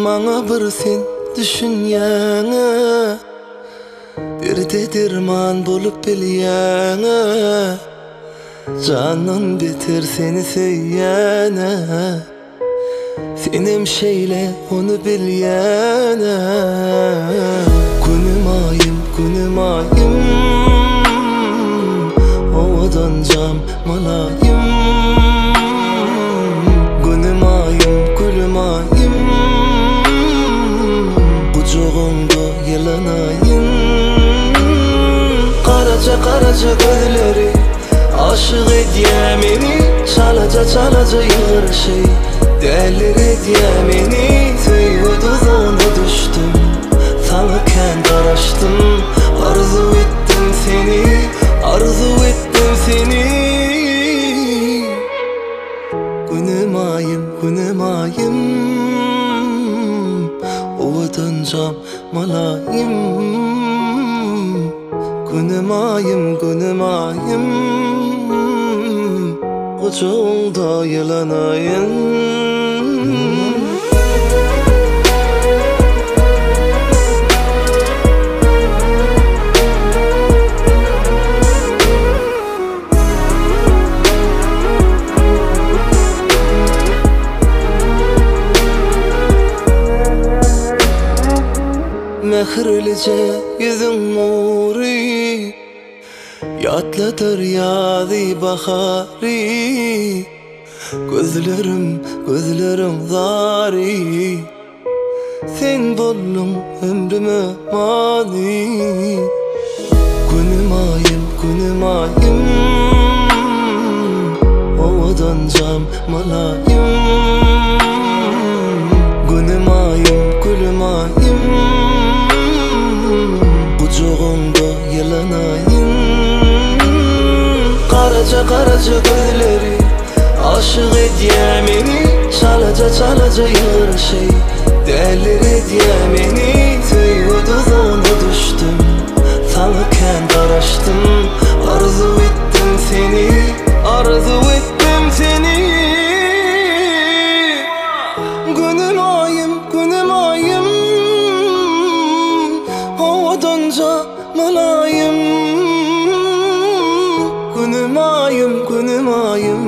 Maňa bir sen düşünýäňe, bir derman bolup bilýäňe, canyn biter seni söýýäne, senem şeýle onu bilýäne. Günüm ayım, günüm ayım, owadan jam malayım. Günüm ayım, gülüm ayım, kucağımda yalanayım. Karaca karaca gözleri aşık edýär meni, çalaca çalaca yığır şey derler edýär meni. Söýüp uzağına düştüm, sana kendi araştım, arzu ettim seni, arzu ettim seni. Günüm ayım, günüm ayım, ovadan jam malayım. Günüm ayım, günüm ayım, kucağımda yalanayım. Mehirlice yüzün nuri, yatlatır yâzi bahari. Gözlerim, gözlerim zari, sen boldun ömrüme mani. Günüm ayım, günüm ayım, ovadan jam malayım. Günüm ayım, gülüm ayım, kucağımda yalanayım. Karaca karaca gözleri aşık edýär meni, çalaca çalaca yığır şey derler edýär meni. Söýüp uzağına düştüm, sana kendi araştım, arzu ettim seni, arzu ettim seni. Günüm ayım, günüm ayım, ovadan jam malayım. Günüm ayım, günüm ayım,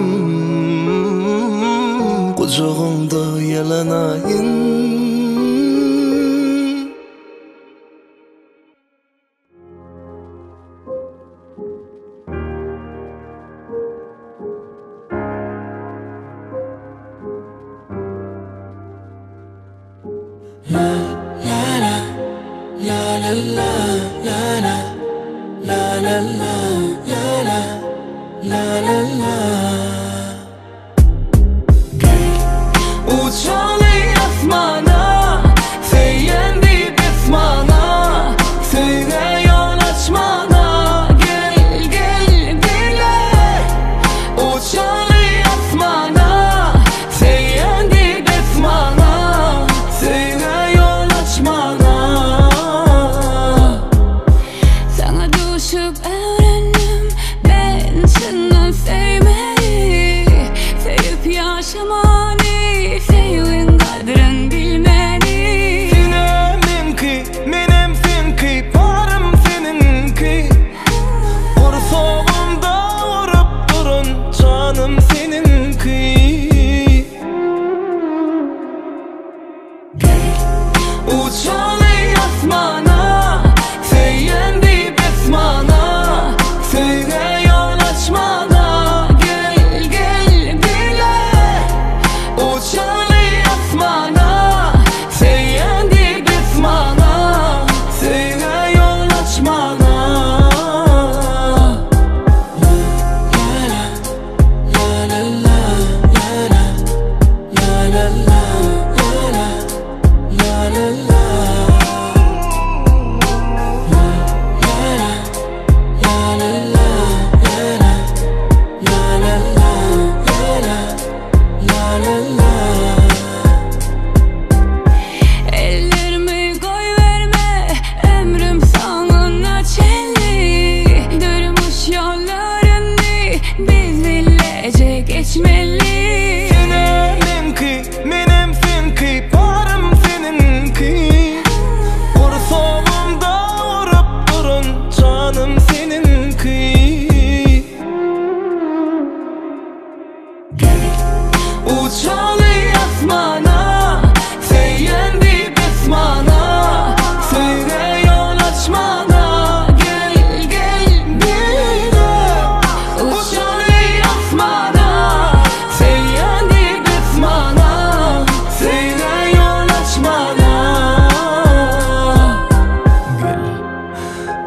kucağımda yalanayım. La la la la la la la la la la la la la. Uçalı asmana, seyendi bismana, söyle yol açmana, gel gel dile. Uçalı asmana, seyendi bismana, söyle yol açmana. Sana düşüp öğrendim, ben seni sevmedim.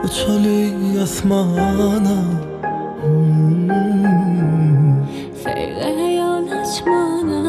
وتشولي asmana Feryal açmana.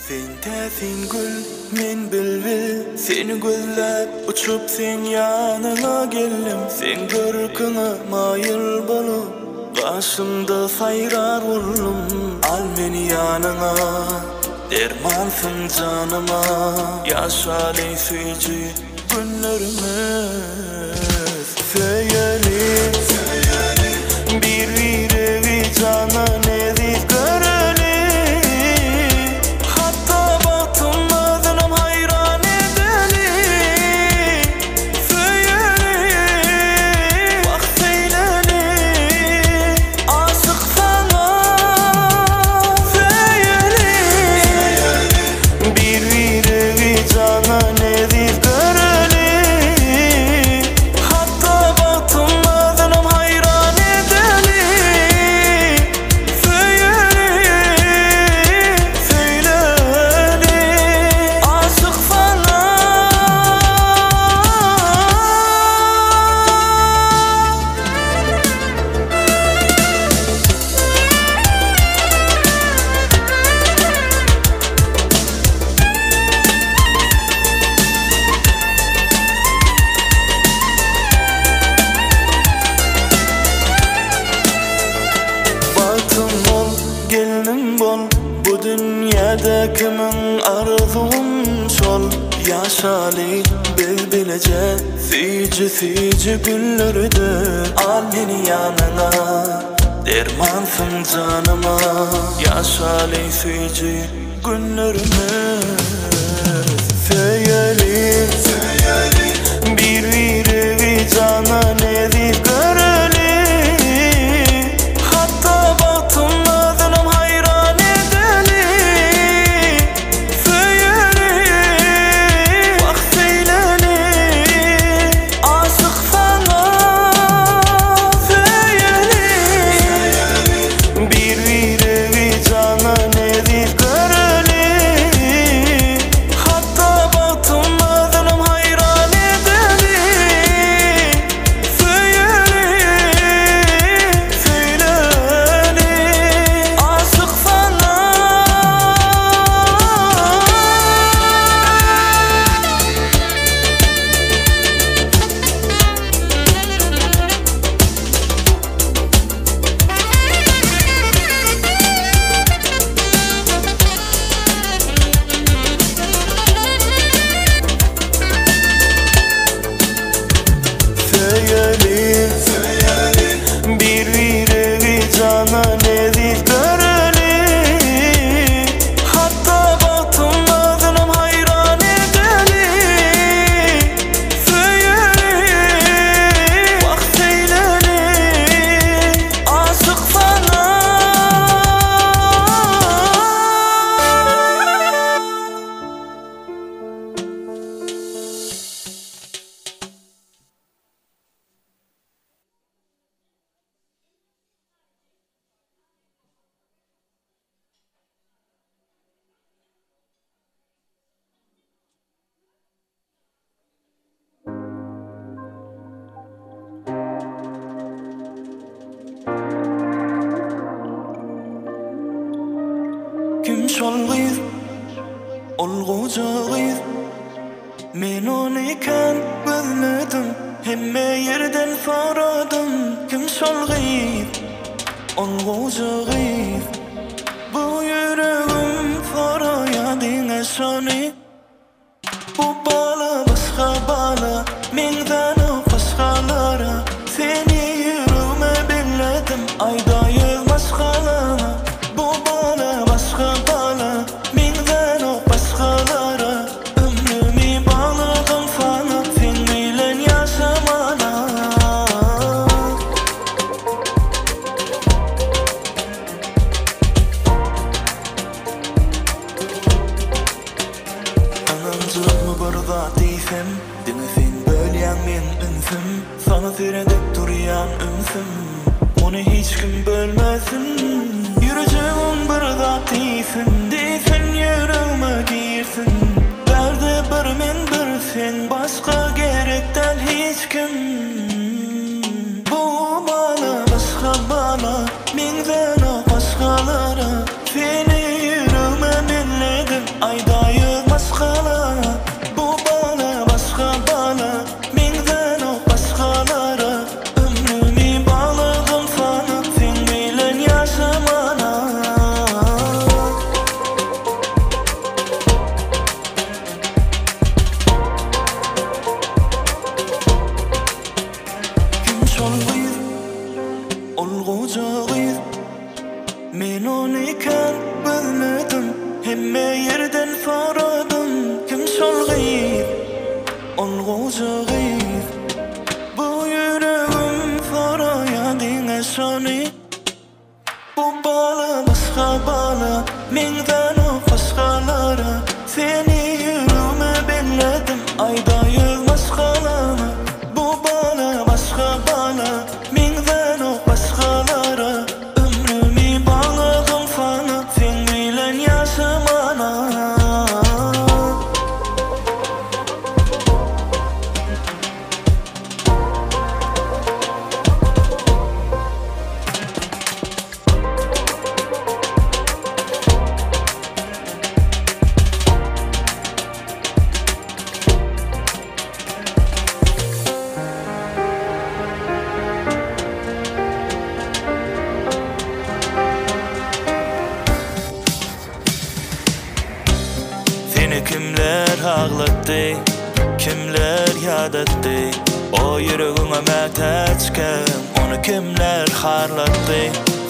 Sen täsin gül, men bilbil. Seni gözläp uçup sen yanına geldim. Sen görkünü mayıl bolup başımda sayrar ullum. Al meni yanına, dermansın canıma. Yaşalay süyücü günlerimiz. Söyleyelim bir cana nedir göreli. Hatta batınmadınım hayran edeli. Söyleyelim bak seyleli aşık sana. Söyleyelim bir cana nedir göreli. Hatta batınmadınım hayran edeli. Söyleyelim aşık sana. Batım ol, gelinim bol. Bu dünyada kimin arzum şol. Yaşaly bilbilece süyücü günleridir. Al meni yanına, dermansın canıma. Yaşaly süyücü günlerimiz. Söyleyelim bir cana nedir göreli. Hatta batınmadınım hayran edeli. Söyleyelim bak seyleli aşık sana. Söyleyelim bir cana nedir göreli. Hatta batınmadınım hayran edeli. Söyleyelim aşık sana. Söyleyelim bir cana nedir göreli. Hatta batınmadınım hayran edeli. Söyleyelim bak seyleli aşık sana. Kim şol gyz, olguca gyz. Men onu iken gözledim, hemme yerden soradım. Kim şol gyz, olguca gyz. Bu yüreğim sorayadyň eşany. Bu bala başga bala, menden başgalara. Seni yüreğime belledim, aydayız başgalara. Bu bala başga bala, menden başgalara. Ömrümü bağladım sana, sen bilen yaşamana. Anancıkmı bir zat diýsem, diňi sen bölýän men ünsüm. Sana seredip durýan ünsüm, onu hiç kim bölmesin. Yürüjüň bir zat diýsin, yüreğime girsin. Derde bir men bir sen, başka gerekden hiç kim. Bu bana başka bana, menden başkalara. Seni yüreğime belledim, Men onu iken bilmedim, hemme yerden soradım. Kim şol gıyb, ol goja gıyb. Bu yüreğim sorayadyň şonu. Bu bala başga bala, menden o başgalara. Seni yüreğime belledim, ayda yüz başgalama. Bu bala başga bala, menden o başgalara. Ömrümi bağladım sana, sen bilen yaşamana. Seni kimler ağlattı, kimler yadatdı. O yüreğime mätäçken, onu kimler harlattı.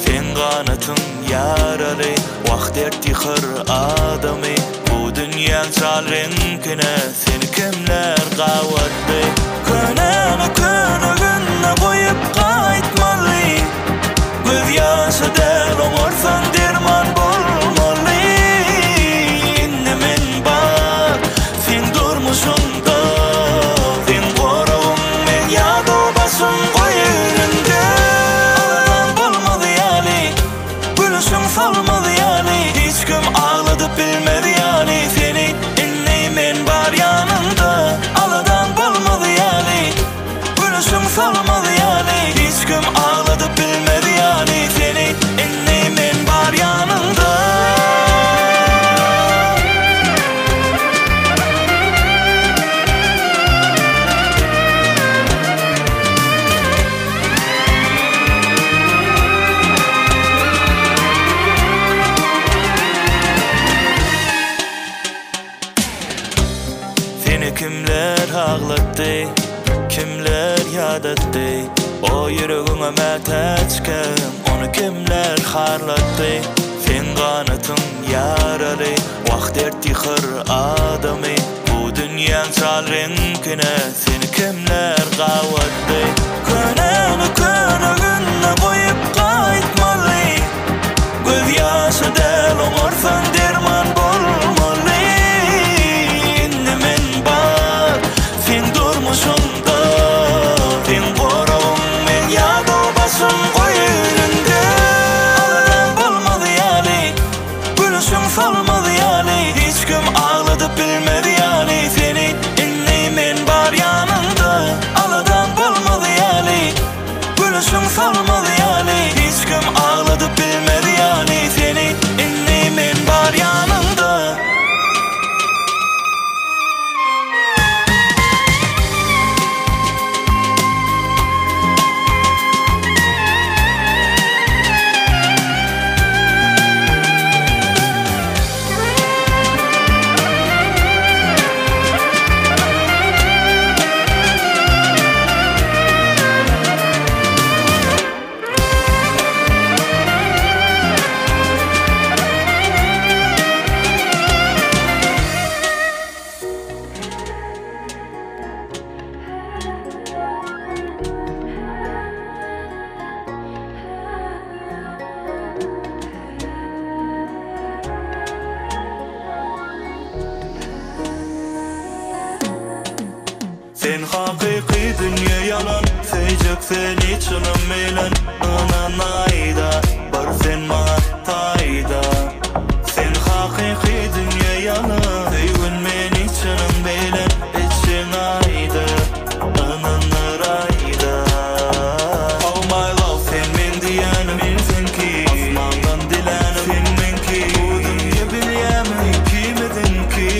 Sen kanatın yaralı, wagt ertihir adamı. Bu dünyanın çal renkine, seni kimler gawatdı. Könäni könügünne koyup gaýtmaly. Göz ýaşy del oňarsan derman bolmaly. Indi men bar, sen durmuşunda. Sen goragym men ýa-da başym goýununda. Aladan bolmady ýaly, gülüşüň salmady ýaly. Hiç kim ağladyp bilmedi ýaly. Seni indi men bar ýanynda. Aladan bolmady ýaly, gülüşüň salmady ýaly. Hiç kim ağladyp bilmedi ýaly. Seni indi men bar ýanynda. Seni kimler ağlattı, kimler yadatdı. O yüreğime mätäçken, onu kimler harlattı. Sen kanatın yaralı, wagt ertihir adamı. Bu dünyanın çal renkine, seni kimler gawatdy. Könäni könügünne koyup gaýtmaly. Göz ýaşy del oňarsan derman bolmaly. Indi men bar, sen durmuşunda. Sen goragym men ýa-da başym goýununda. Aladan bolmady ýaly, gülüşüň salmady ýaly. Hiç kim ağladyp bilmedi ýaly. Seni indi men bar ýanynda. Aladan bolmady ýaly, gülüşüň salmady ýaly. Hiç kim ağladyp bilmedi ýaly. Seni indi men bar ýanynda. Sen haqiqi dünya yalan, seycek seni çınım meylen. Anan ayda, bar sen maňa taýda. Sen haqiqi dünya yalan, seýgün meni çınım meylen. Etçiň ayda, anan ayda. Oh my love, sen men diýänim, men senki. Asmandan dilänim, sen menki. Bu dünya bilýämi, kimedinki.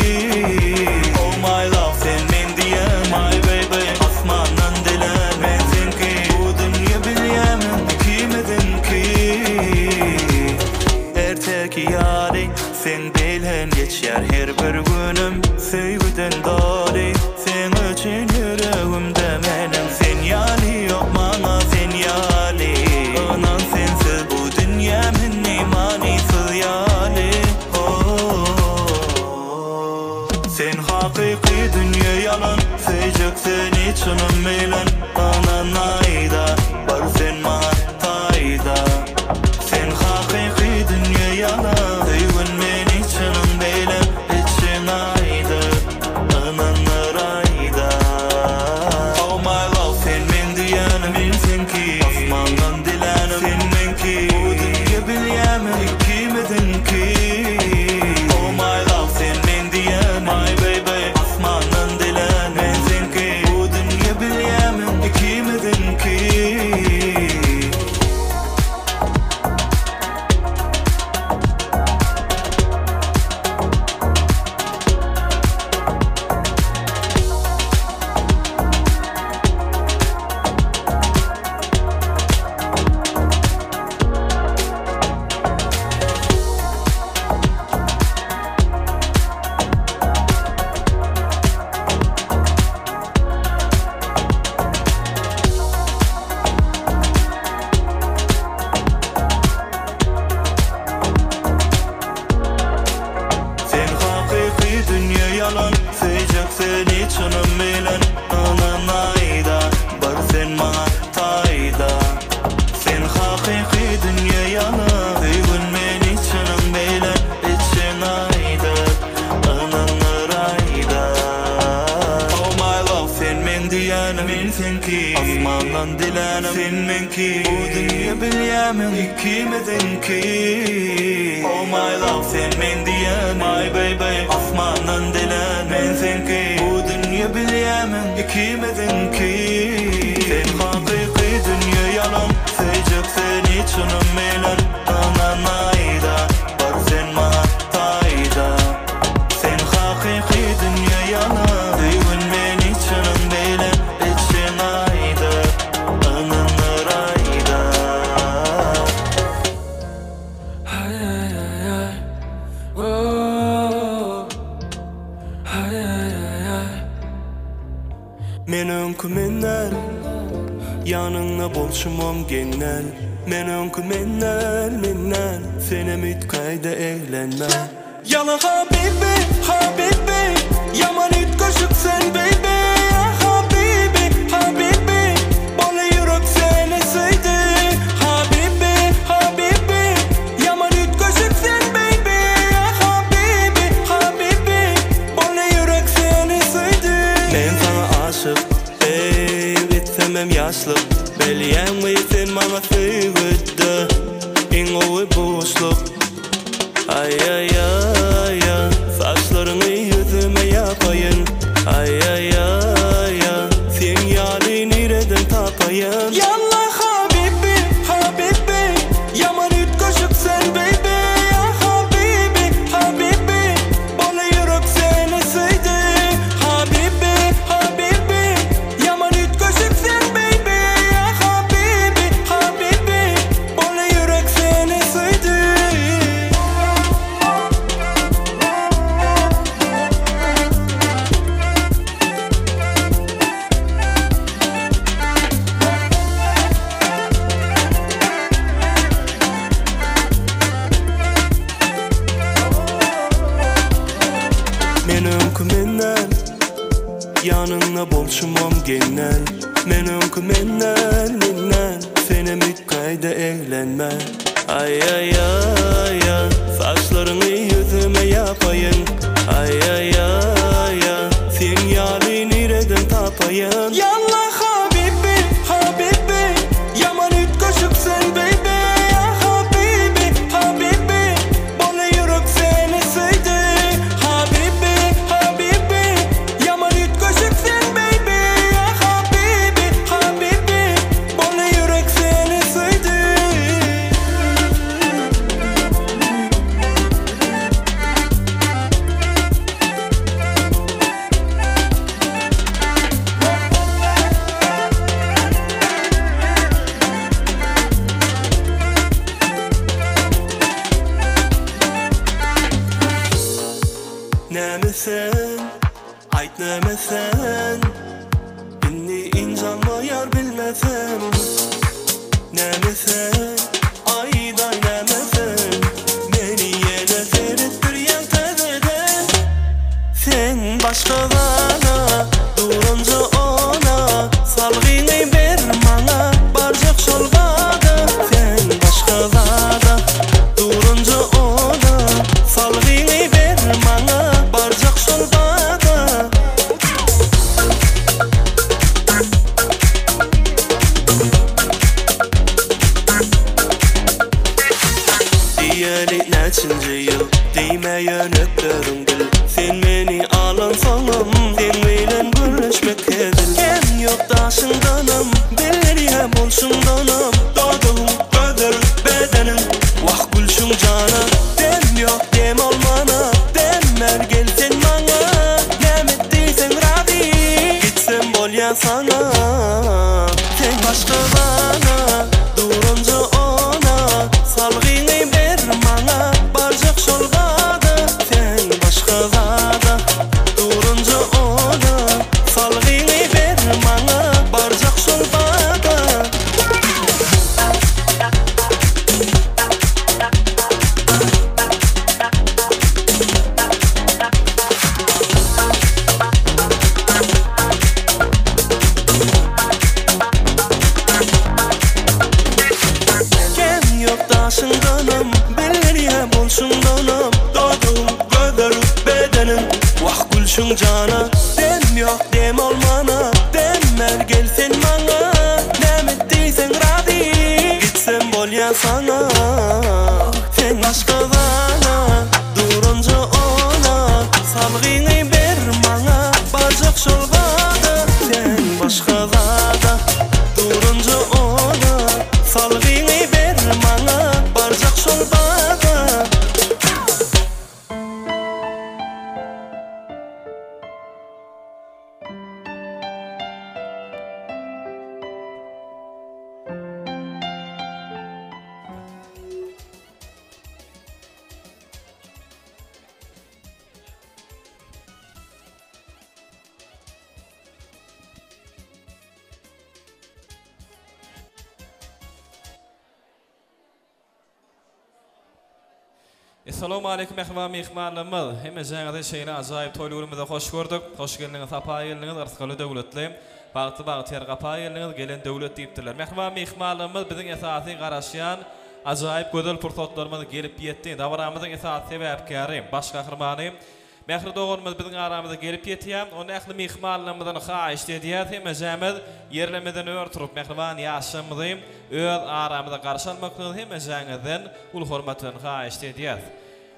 Oh my love, sen men diýänim, my baby. Asmandan dilänim, men senki. Bu dünya bilýämi, kimedinki. Erteki ýaly, sen bilhen geçer her bir günüm. Söýgüden dary, sen üçün yüreğimde menim. Sen ýaly yok maňa, sen ýaly. Anan sensiz bu dünya minni çınım bilen anan ayda bar sen mağa fayda sen hakiki dünya yana öygün meni çınım bilen için ayda ananlar ayda oh my love sen men diyanım bilsin ki asmandan dilenim sen men ki bu dünya bilyemin ikimizin ki oh my love sen men diyanım my baby asmandan dilenim sen ki bu dünya bilyemin ikimizin ki dünya yalan Seycek seni çınım bilen anan ayda bar sen mağa tayda sen hakiki dünya yalan öygün meni çınım bilen için ayda ananlar ayda oh my love sen men diyanım bilsin ki asmandan dilenim sen men ki bu dünya bilyemin ikimizin ki oh my love sen men diyanım my baby asmandan dilenim sen ki bu dünya bilyemin ikimizin ki sen hakiki dünya yalan Seycek seni çınım bilen anan ayda bar sen mağa fayda sen hakiki dünya yalan öygün meni çınım bilen için ayda ananlar ayda ay ay ay ay oh ay ay ay ay men önkü menden yanыңda bolşumam genden men önkü menden sene mütkayda eğlenme yalan habibi yaman ütköşük sen baby habibi bana yürek seni sevdi habibi yaman ütköşük sen baby habibi bana yürek seni sevdi ben sana aşık bitsemem yaşlık belyen ve sen bana sevdi en oğu boşluk ay ay ay ay saçlarını yüzüme yapayın ay ay ay ay sen yali nereden tapayın yallah habibi yaman ütköşük sen baby habibi bana yürek seni sevdi habibi yaman ütköşük sen baby habibi bana yürek seni sevdi men önkü menden yanыңda bolşumam genden men önkü menden sene mütkayda eğlenme ay ay ay ay saçlarını yüzüme yapayın ay ay ay ay sen yali nereden tapayın yallah habibi yaman ütköşük sen baby habibi bana yürek seni sevdi habibi yaman ütköşük sen baby habibi bana yürek seni sevdi Nemesen, ayt nemesen inni insanma yar bilmesen Nemesen, ayda nemesen beni yine seyrettiryen tezeden sen başkalarına durunca ona diyeli neçinci yıl Değmeyen öplerin gül Sen meni alan sanam Sen bilen görüşmek edil Kem yok daşındanam Beleriye bolşundanam Doğduğum öder bedenim Vah gülşün cana Dem yok dem olmana Demmer gel sen bana Nemet değilsen radi Gitsem bol ya sana Sen başka bana Durunca ona Salgını ver bana Barcak şolgada Sen başka zada Durunca ona Salgını ver bana Barcak şolgada Daşındanam, belleriye bolşundanam Doğduğum göder bedenim Vah gülşün cana Dem yok dem olmana Demmer gel sen bana Nemet değilsen radi Gitsem bol ya sana Sen başka bana Durunca ona Salgını ver bana Barcak şolgada Sen başka zada Durunca ona Salgını ver bana Barcak şolgada Assalamu alaikum mehmanlarımız. Hemezäňizi şeýle ajaýyp toýlugymyza hoş gördük. Hoş geldiňiz, apa geldiňiz, arskaly döwletli. Bagty ýer gapa geldiňiz, gelen döwlet diýipdiler. Mehmanlarymız biziň esasy garaşýan ajaýyp gözel pursatlarymyz gelip ýetdi. Dawramyzyň esasy sebäpkäri, baş gahrmany Mehri doğurumuz biziň aramyzda gelip ýetýär. Onu ähli mehmanlarymyzdan haýyş edýär. Hemezämiz yerlemeden örtürüp mehriban ýaşamyzy öz aramyzda garşalmakly hemezäňizden ul hormatyny haýyş edýär.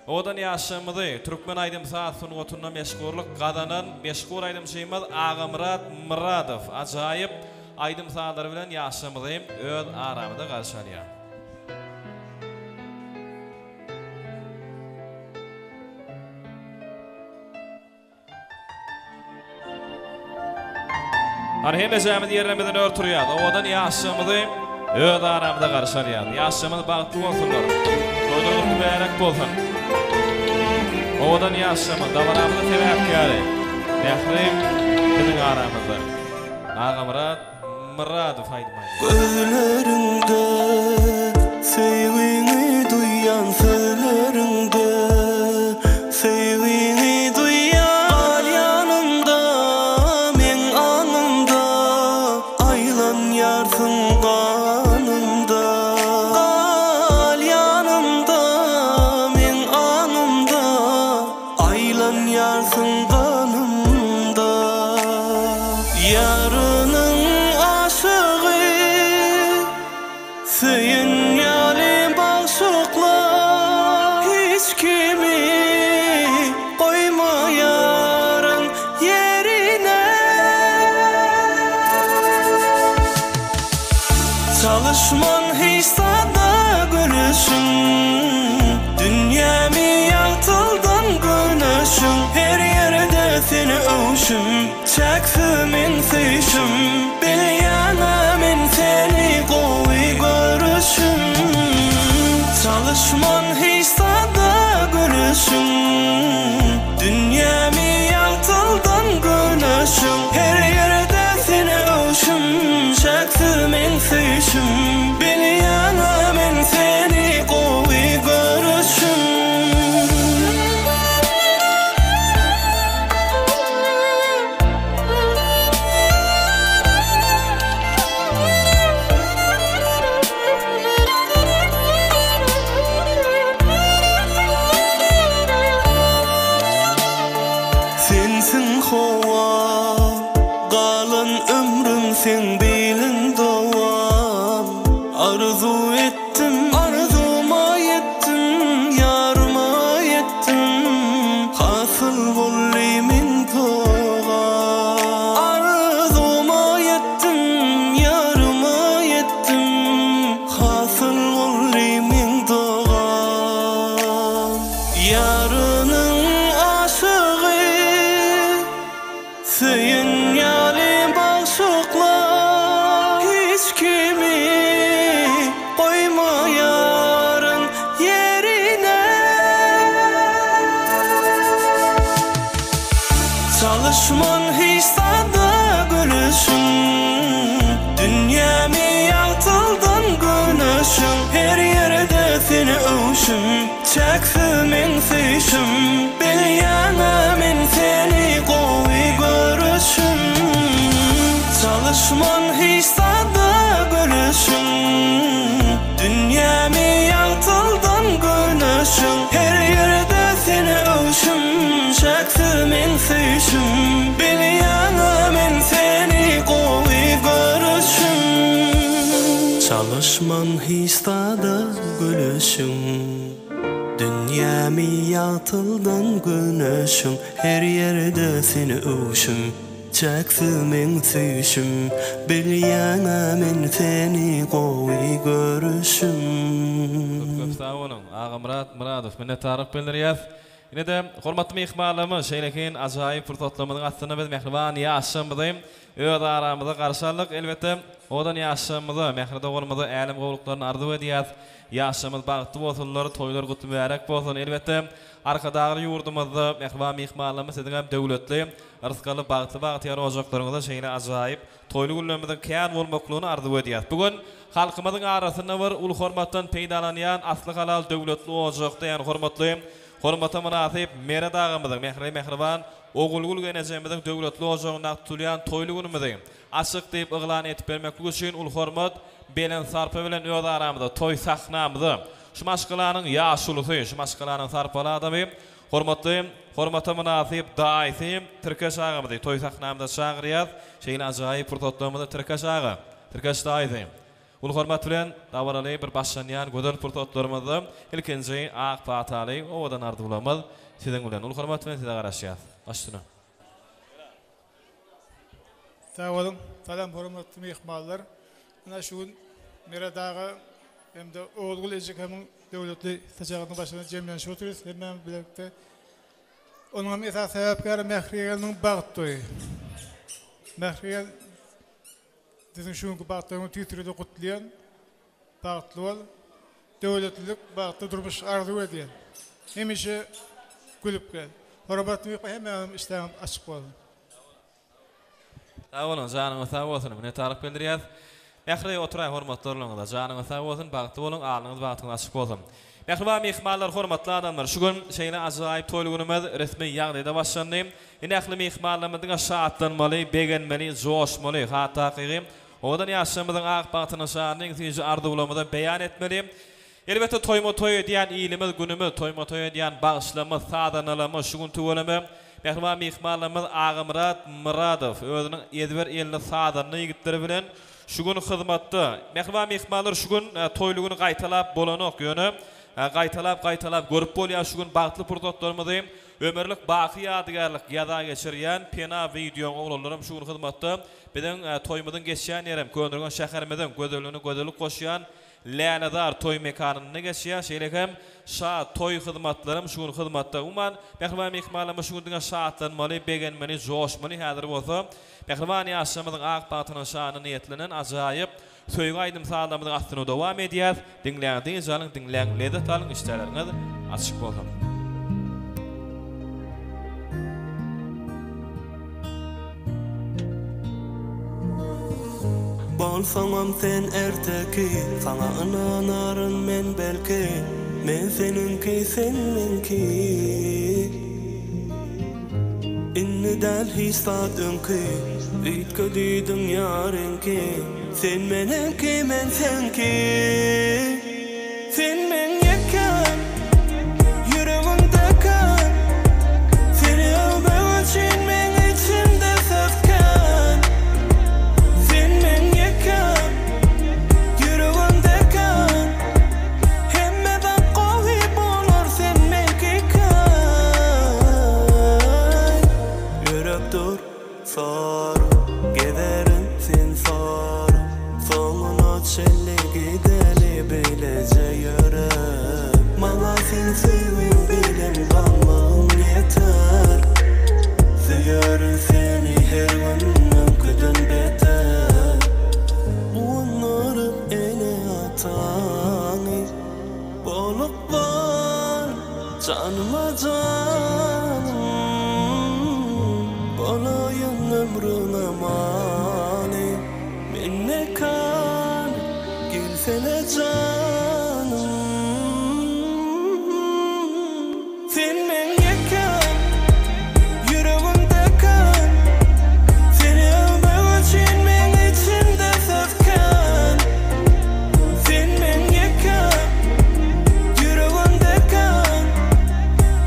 Odan ýaşamyzy Türkmen aýdym saat sunugatyna meşgurlyk gazanan meşgur aýdym şeýmez Agamrat Muradow ajaýyp aýdym saatlary bilen ýaşamyzy öz aramyzda garşalýar. Hemezämiz yerlemeden örtürýär. Odan ýaşamyzy öz aramyzda garşalýar. Ýaşamyz bagtly bolsunlar. Toýlarymyz bärek bolsun. Odan ýaşamyz dawramyzda sebäpkäri. Mehrim biziň aramyzda. Agamrat Muradow aýdym. Gözlerinde sevgini duyan sözlerinde sevgini duyan al yanımda men anımda aylan yarsın kanımda al yanımda men anımda aylan yarsın kanımda yarının aşığı Söyün yali bağışıkla hiç kimi koymayarın yerine Çalışman hiç sada gülüşün Dünyamı yatıldan gülüşün Her yerde seni övüşüm Çekfimin seyşüm Bil yana men seni koy görüşüm Çalışman hiç sada gülüşüm Dünyamı yatıldan gülüşüm Her yerde seni övüşüm Çekfimin seyşüm Bil yana men seni koy görüşüm Sensin hova, galan ömrüm sen bilin davam Arzu et Yarının aşığı Söyün yalim bağışıkla Hiç kimi koyma yarın yerine Çalışman hiç tadı gülüşün Dünyamı yaltıldan gülüşün Her yerde seni övüşüm Çekfimin fişim Bil yanamın seni koy görüşüm Çalışman hiç tadı gülüşün Dünyamı yaltıldan gülüşün Her yerde seni övüşüm Çekfimin fişim Bil yanamın seni koy görüşüm Çalışman hiç tadı gülüşün Dünyamı yatıldan güneşim Her yerde seni övüşüm Çekfimin süyüşüm Bil yanamın seni koy görüşüm Sağ olun. Ağa Muradov minnetdarlyk bildirýär. Ine de hormatly mehmanlarymyz şeýlekin ajaýyp fırsatlamyň astyna biz mehriban ýaşamyzy öz aramyzda garşarlyk elbetde odan ýaşamyzy mehride bolmady älim gowluklaryny arzu edýär. Ýaşamyz bagty bolsunlar, toýlar gutmärek bolsun elbetde arkadagy ýurdumyzda mehriban mehmanlarymyz edilen döwletli rızkaly bagty ýar ojaklaryňyzda şeýle ajaýyp toýly günlerimizde kän bolmaklygyny arzu edýär. Bugun halkymyzyň arasynda bir ul hormatdan peýdalanýan asly halal döwletli ojakda ýani hormata münasip mere dağımyzyň mehriban ogulgul genejemizin döwletli ojagynda tutulýan toýly günümizde açyk diýip yglan etip bermeklik üçin ul hormat belen sarpa bilen öz aramyzda toý sahnamyzy şu maşgylanyň ýaşulusy şu maşgylanyň sarpaly adamy hormata münasip daýsy Türkeş agamy toý sahnamyzda şagyrýar şeýle ajaýyp fırsatlarymyzda Türkeş aga Türkeş daýsy ul hormat bilen dawaraly bir başlanýan gödel fırsatlarymyzda ilkinji ak pataly owadan ardy bulamaz siziň bilen ul hormat bilen size garaşýar başdyna Sağ olun, salam hormatly mehmanlar. Ana şu gün Meradaga hem de Oğulgul Ejekhamyň döwletli sajagynyň başyna jemlenşip oturýarys. Hemmen birlikde onuň esas sebäpkary Mehriýelniň bagty. Mehriýel bizim şu günkü bagtyny tüýtürde gutlayan bagtly bol, döwletlilik bagty durmuş arzu edýän. Hemişe gülüp gel. Hormatly hemmen işlerim açyk boldy. Sağ olun, janyňyz sağ bolsun. Minnetdarlyk bildirýär. Mehriýe oturaý hormatlaryňyzda janyňyz sağ bolsun, bagty bolun, alyňyz bagtyny açyk bolsun. Mehriban mehmanlar, hormatly adamlar, şu gün şeýle ajaýyp toýly günümiz resmi ýagdaýda başlandy. Ine ähli mehmanlarymyzyň şahatlanmaly, begenmeli, joşmaly, hataky odan ýaşamyzyň ak bagtyny şanyň sizi ardy bulamada beýan etmeli. Elbetde toýma toý edýän ýylymyz günümiz, toýma toý edýän bagyşlama, sadanalama, şu gün tüweleme mehriban mehmanlarymyz Ağa Muradov özüniň edber elini sadanyny ýigitleri bilen şu gün hyzmatda. Mehriban mehmanlar şu gün toýly güni gaýtalap bolanyk ýöne gaýtalap görüp bolýar şu gün bagtly fırsatlarymyzy ömürlük baky ýadygarlyk ýada geçirýän pena video oglanlarym şu gün hyzmatda bilen toýmyzyň geçýän ýerim köndürgen şäherimiziň gödelik goşýan Länadar toy mekanyny geçýär. Şeýlekem şa toy hyzmatlarym şu gün hyzmatda. Umman mehriban mehmanlarym şu gün şahatlanmaly, begenmeli, joşmaly häzir bolsa, mehriban ýaşamyzyň ak batyny şanyny niýetlenen ajaýyp söýgü aýdym sağlamyzyň astyna dowam edýär. Dinleýändiňiz ýalyň dinleýän lezzet alyň işleriniz açyk bolsun. Bolsaňam sen erteki, sana inanaryn men belki, men seninki seninki. Inni däl hisat öňki, üýtge diýdim ýarenki, sen menenki men senki. Sen men ýeken, ýüregimde kan, seni öwmek üçin men içimde sökken. Sen men ýeken, ýüregimde kan, hemmeden gowy bolar sen menki kan. Yürekdir sar, gederin sen sar, soňuna çelle gideli bilece yürek. Mana sen sevin bile Senin kalmağın yeter. Seviyorum seni her gün mümkün beter. Onları ele atani bolup var canıma canım. Bolayın ömrüne mani minne kan gelsene canım. Sen men yakan yüreğimde kan. Seni ölmek için men içimde sözkan. Sen men yakan yüreğimde kan.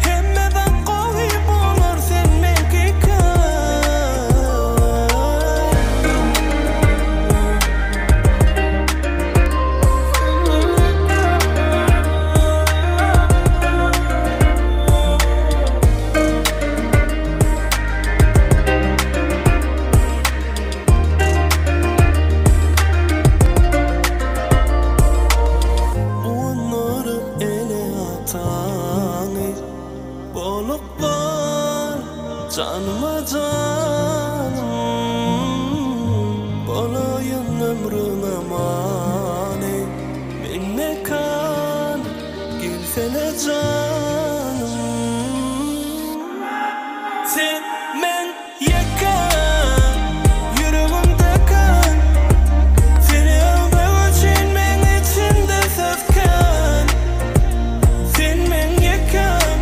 Hemmeden koyup olur sen menki kan. Onları ele atani bolup var canıma canım. Bolayın ömrüne mani minne kan gelsene canım. Sen men yakan yüreğimde kan. Seni ölmek için men içimde sözkan. Sen men yakan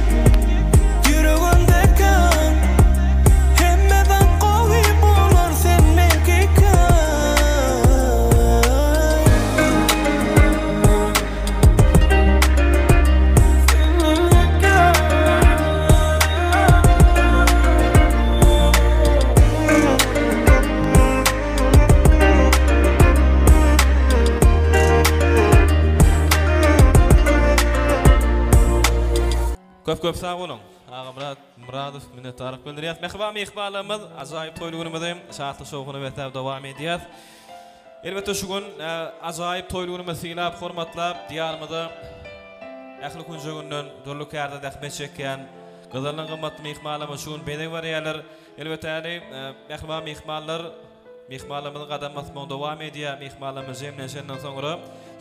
yüreğimde kan. Hemmeden koyup olur sen menki kan. Köp sağ olun. Ağa Muradov minnetdarlyk bildirýär. Mehriban mehmanlarymyz ajaýyp toýlugymyzda saatly şowguny betap dowam edýär. Elbetde şu gün ajaýyp toýlugymyz syýlap, hormatlap, diýarymyzda ähli kunjugyndan durluk ýerde dähmet çekýän gyzylyň gymmatly mehmanlarymyz şu gün bedeg barýarlar. Elbetde mehriban mehmanlarymyz gadam basmagy dowam edýär. Mehmanlarymyz jemlenşenden soňra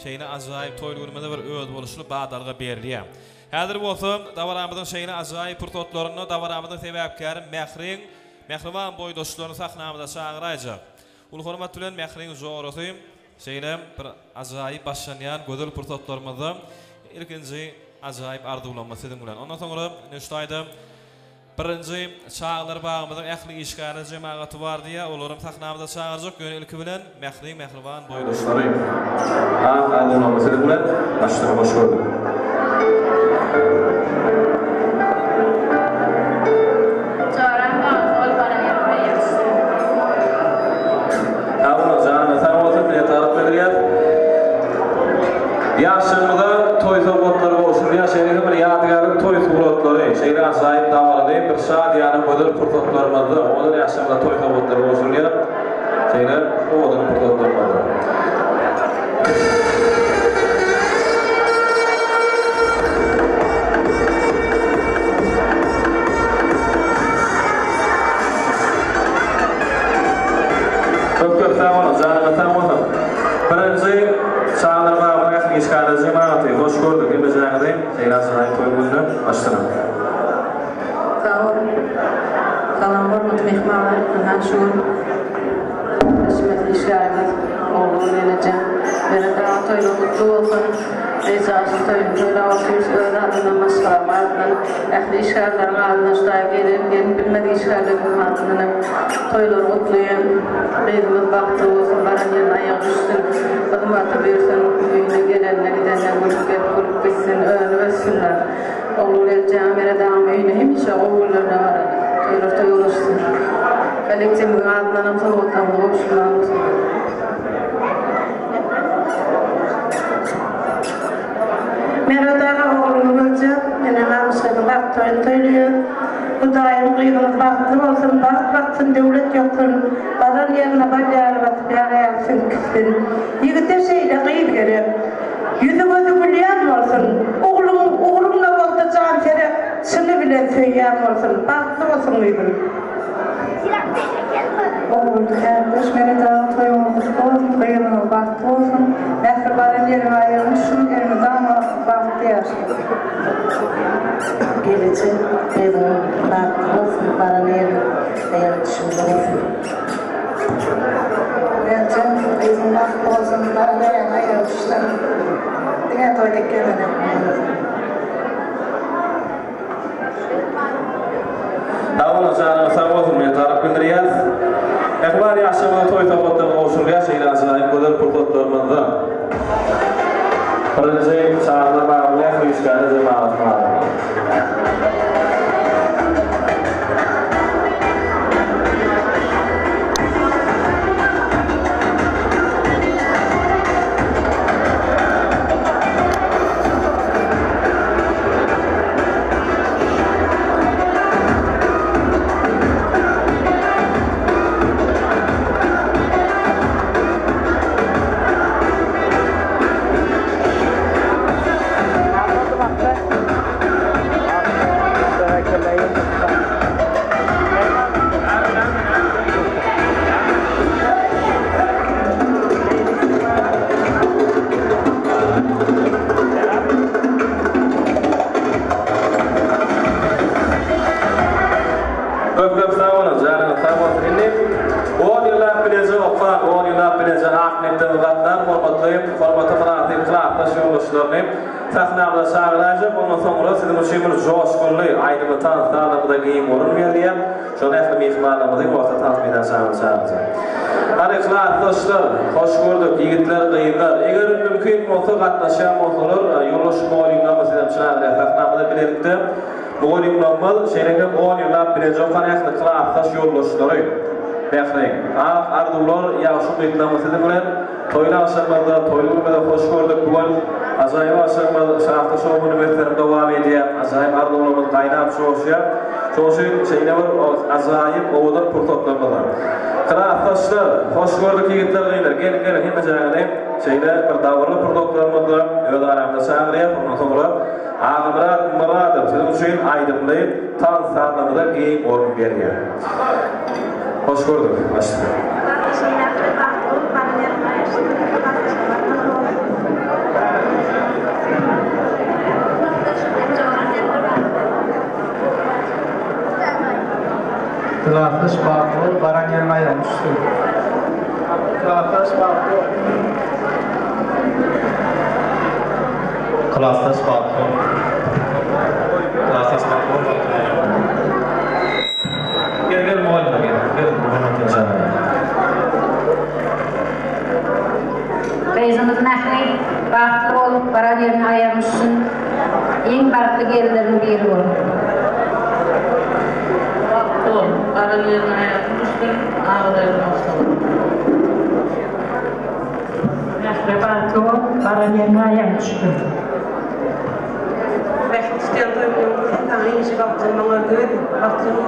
şeýle ajaýyp toýlugymyzda bir öz boluşly bagdarga berilýär. Häzir bolsa dawaramyzyň şeýle ajaýyp purtotlaryny dawaramyzyň sebäpkärü Mehriban boýdoşlaryny sahnamyza çagyrajak. Ul hormat bilen Mehriň jogorasy şeýle bir ajaýyp başlanýan gözel purtotlarymyzy ilkinji ajaýyp arzuwlanmasy bilen. Ondan soňra Nüştaýda birinji çağlar bagymyzyň ähli işgärli jemagaty bar diýe olaryň sahnamyza çagyrjak. Ilki bilen Mehriban boýdoşlary. Arzuwlanmasy bilen başlamak hoş gördük. Yaşımda toy sohbetleri olsun diye şehrin bir yadigarlık toy sohbetleri, şehrin aşağıya davalayıp bir şadiyanın ödül pırtotlarımızda, onun yaşımda toy sohbetleri olsun diye şehrin o ödül pırtotlarımızda. Çok sağ olun, canına sağ olun. Birinci çağlarına işgärli jemagaty hoş gördük. Emejäňizi Eýrasyň toýgunyny açdyrym. Sağ olun. Salam hormatly mehmanlar, ana şu hizmet işgärimiz oğlum geleceğim. Berede toýda kutlu bolsun. Eýrasyň toýunda öýranyna maşgalalardan, ähli işgärleriň adyna şaýa gelip bilmedi işgärleriň adyna toýlar gutlaýan. Beýlimiz bagtly bolsun, baran ýerine aýagy düşsün. Hizmeti bersin, öýüne gelenler gidenler gülüp kurup gitsin, öňe ösünler. Oğlum geleceğim, berede öýüne hemişe oğullarına barar. Toýlar toýulaşsın. Kolektiwiň adyna sowatlamly gopşulmamyz. Meradaga oğlum gelecek, ene namyslygy bagtly toýlaýar. Bu daim gyýylyp bagtly bolsun, bagtly döwlet ýoksun. Baran ýerine barýar batyp ýaýarsyn kitsin. Ýigitler şeýle gyýyp gerek. Yüzü gözü gülýän bolsun. Oğlumna bolsa can serek bilen söýýän bolsun, bagtly bolsun diýdim. Oğlum, kardeş, mene daha toyumuz olsun, kıyımız bagtly bolsun. Nähir baran ýerime aýyrmyşsyn, elime dama bagtly ýaşy. Gelecek evim bagtly bolsun, baran ýerime aýyrmyşsyn bolsun. Bence evim bagtly bolsun, baran ýerime aýyrmyşsyn. Diňe toýda gelmeden. Dawla sana sawat min taraf riyaz. Ikhwani aşamada toy tabatdan oluşurya şeyler azayım kadar kurtulduğumuzda. Birinci çağrıda bağlıya hüyüşkanı cemaat var. Sahnamda sağlayacak, ondan sonra sizin uçumuz coşkunlu, ayrımı tanıtlarına da giyim olun verdiğim, şunu ehli mihmanlarımızı orta tanıtmadan sağlayacak. Arıklar, dostlar, hoş gördük, yiğitler, kıyımlar. Eğer mümkün olsa katlaşan olur, yollaşma olayımlarımız sizin şunlarla sahnamda bilirlikte. Bu olayımlarımız şeylerin 10 yıllar birinci okan ehli kılaftaş yollaşları. Bekleyin. Ardular, yaşlı kıyıtlarımız sizin bilen, toyla aşamada, toylulmada hoş gördük bugün. Azayım aşamada, şahta şovunu mehterim devam edeyim. Azayım ardularımız kaynap çoğuşuyor. Çoğuşun şeyine var, azayım oğudan kurtotlarmalar. Kılaftaşlar, hoş gördük yiğitler kıyılar. Gelin gelin, hem mecanedeyim. Şeyle bir davarlı kurtotlarmalar. Öyle aramda sağlayıp, ondan sonra Ağımrat Murad'ım, sizin için aydınlayıp, tan sağlamada giyim olun veriyor. Hoş gördük, başlayalım. Kılaftaş bağlı, baran yerine ayrılmıştır. Kılaftaş bağlı. Kılaftaş bağlı. Kılaftaş bağlı. Gel muhalline gel. Gel muhalline gel. Beyzimiz nähli bagtly olup baran yerine aýarmyşsyn. Iň barkly gellerin biri bol. Baran yerine aýarmyşsyn. Ağlaýan bolsun. Nähli bagtly olup baran yerine aýarmyşsyn. Wegsteld in dan is het wat langer duurt. Wat doen?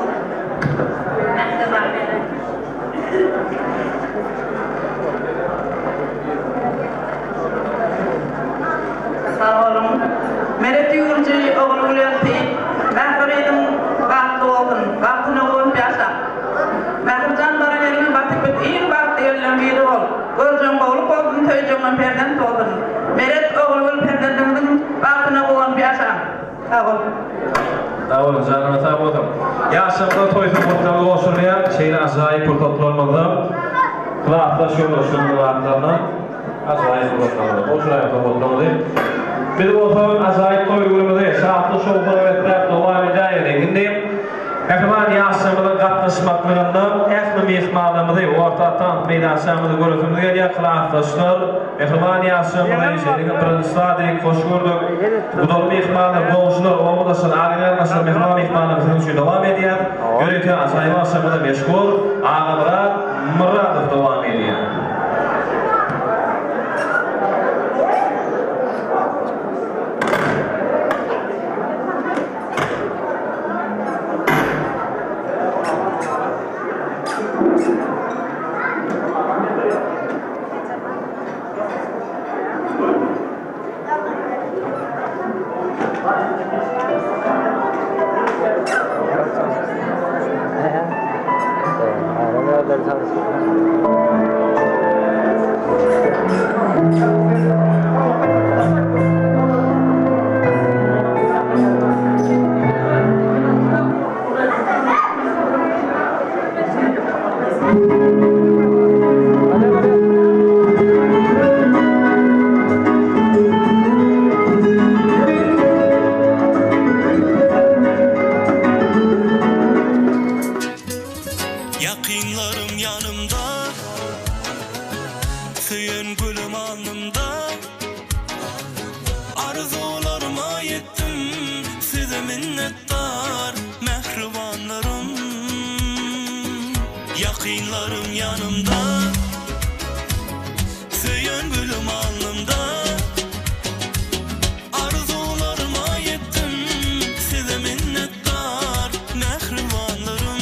Sağolun. Meret yurcu oğlu ulandı. Ben koydum baktı oğlum. Baktığını oğlum piyasa. Ben can bana elime batıp et. İyi baktı elime biri ol. Göreceğim oğlum oğlum töyeceğim perden toğdum. Meret oğlum perden döndüm. Baktığını oğlum piyasa. Sağolun. Sağolun canına sağ olun. Yaşamda toy sabotlarına oluşurlayan şeyle azayip kurtotlarımızda kılaftaş yollaşımlı varlarına azayip kurtotlarımızda oluşurlayan sabotlarımızda bir olsun azayip toyluğumuzda şahtlı şovları ve devam edeceğim. Ekman yaşamının katlaşmaklığında ehli mihmanımızı orta tanıtmayla aşamını görüntümüzü geliyor kılaftaşlar. Ekman yaşamını şeylerin birinci hoş gördük. Bu da mihmanı boğuşlar olmadasın ağırlar nasıl mihmanımızın için devam ediyor. Görüntü azayip yaşamını meşgul ağımrat Muradov devam ediyor. size minnettar mehribanlarım. Yakınlarım yanımda, söyün gülüm alnımda. Arzularıma yettim, size minnettar mehribanlarım.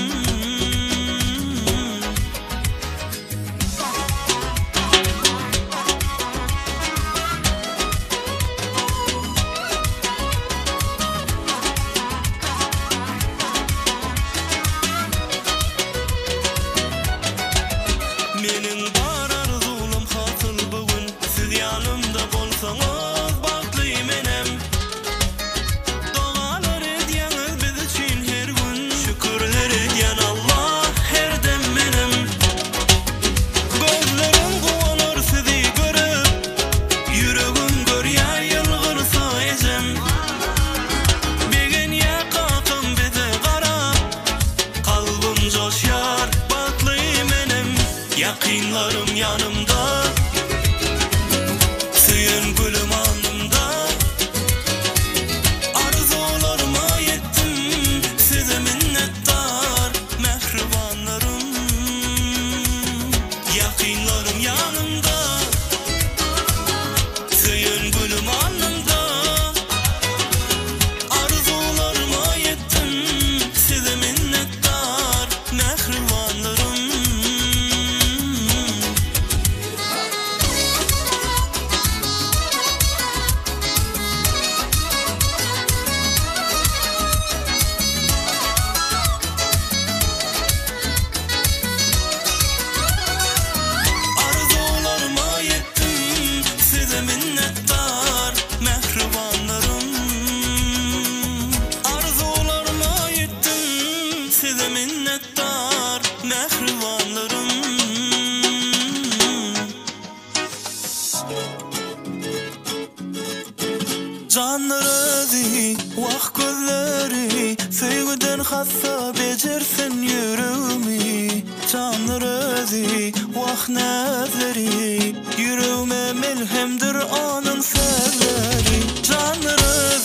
Menin bar arzulum hasıl bugün, siz yanımda bolsaňyz baklym enem. Dogalar edýäňiz biz üçin her gün, şükürler edýän Allah her dem menem. Gözlerim guwalar sizi görüp, yüregim görýär ýylgyrsa ejem. Begen ýakakym bize garap, kalbim joşýar baklym enem. Yakınlarım yanımda, suyun gülüm alnımda. Arzularıma yettim, size minnettar mehribanlarım. Yakınlarım yanımda, suyun gülüm alnımda. Arzularıma yettim, size minnettar mehribanlarım. Arzularıma yettim, size minnettar mehribanlarım. Arzularıma yettim, size minnettar mehribanlarım. Canları, vah gözleri, sevgiden hassa becersin yüreğimi. Canları, vah nazleri, yüreğime melhemdir onun sözleri. Canları,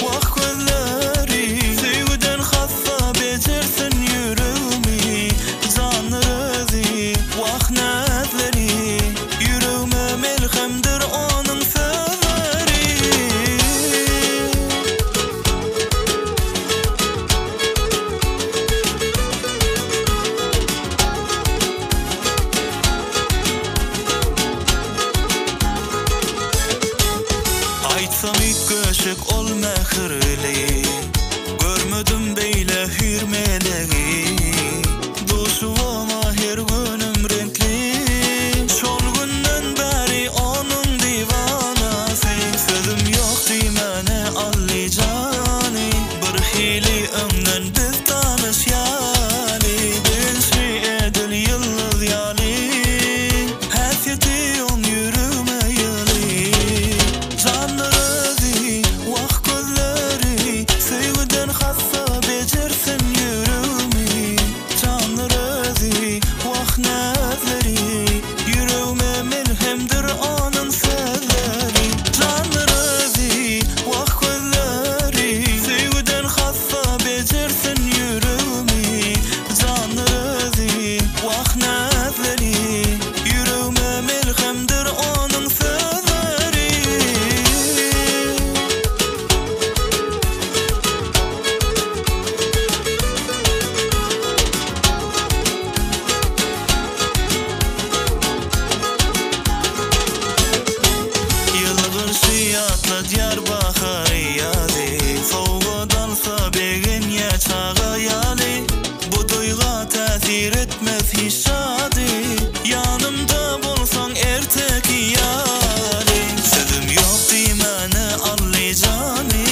vah gözleri, sevgiden hassa becersin yüreğimi. Canları, vah nazleri, yüreğime melhemdir onun sözleri. Aytsam ilk göşük ol mehirli, görmedim beyle hürmelegi. Duşuğuma her günüm renkli, şol günden beri onun divanası. Sözüm yok dimene allicani, bir hili ömden biz tanışyali. Benşi edil yıldız yali, hasiyeti on yürüme yali. Canları, vah gözleri, sevgiden hassa becersin yüreğimi. Canları, vah nazleri, yüreğime melhemdir onun sözleri. Canları, vah gözleri, sevgiden hassa becersin yüreğimi. Canları, vah nazleri, yüreğime melhemdir onun sözleri. Yılgır şiyatla Diyarbakır yali, soğuğa dalsa begin ya çağa yali. Bu duyga tesir etmez hiç şadi, yanımda bolsan ertek yali. Sözüm yok dimene allicani,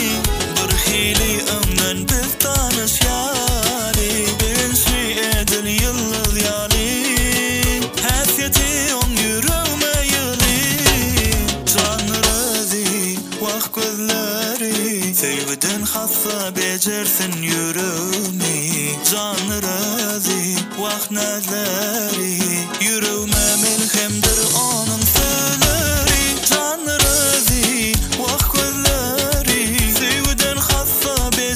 bir hili ömden biz tanışyali. Benşi edil yıldız yali, hasiyeti on yüreğime yali. Canları, vah gözleri, sevgiden hassa becersin yüreğimi. Canları, vah nazleri, yüreğime melhemdir onun sözleri. Canları, vah gözleri, sevgiden hassa becersin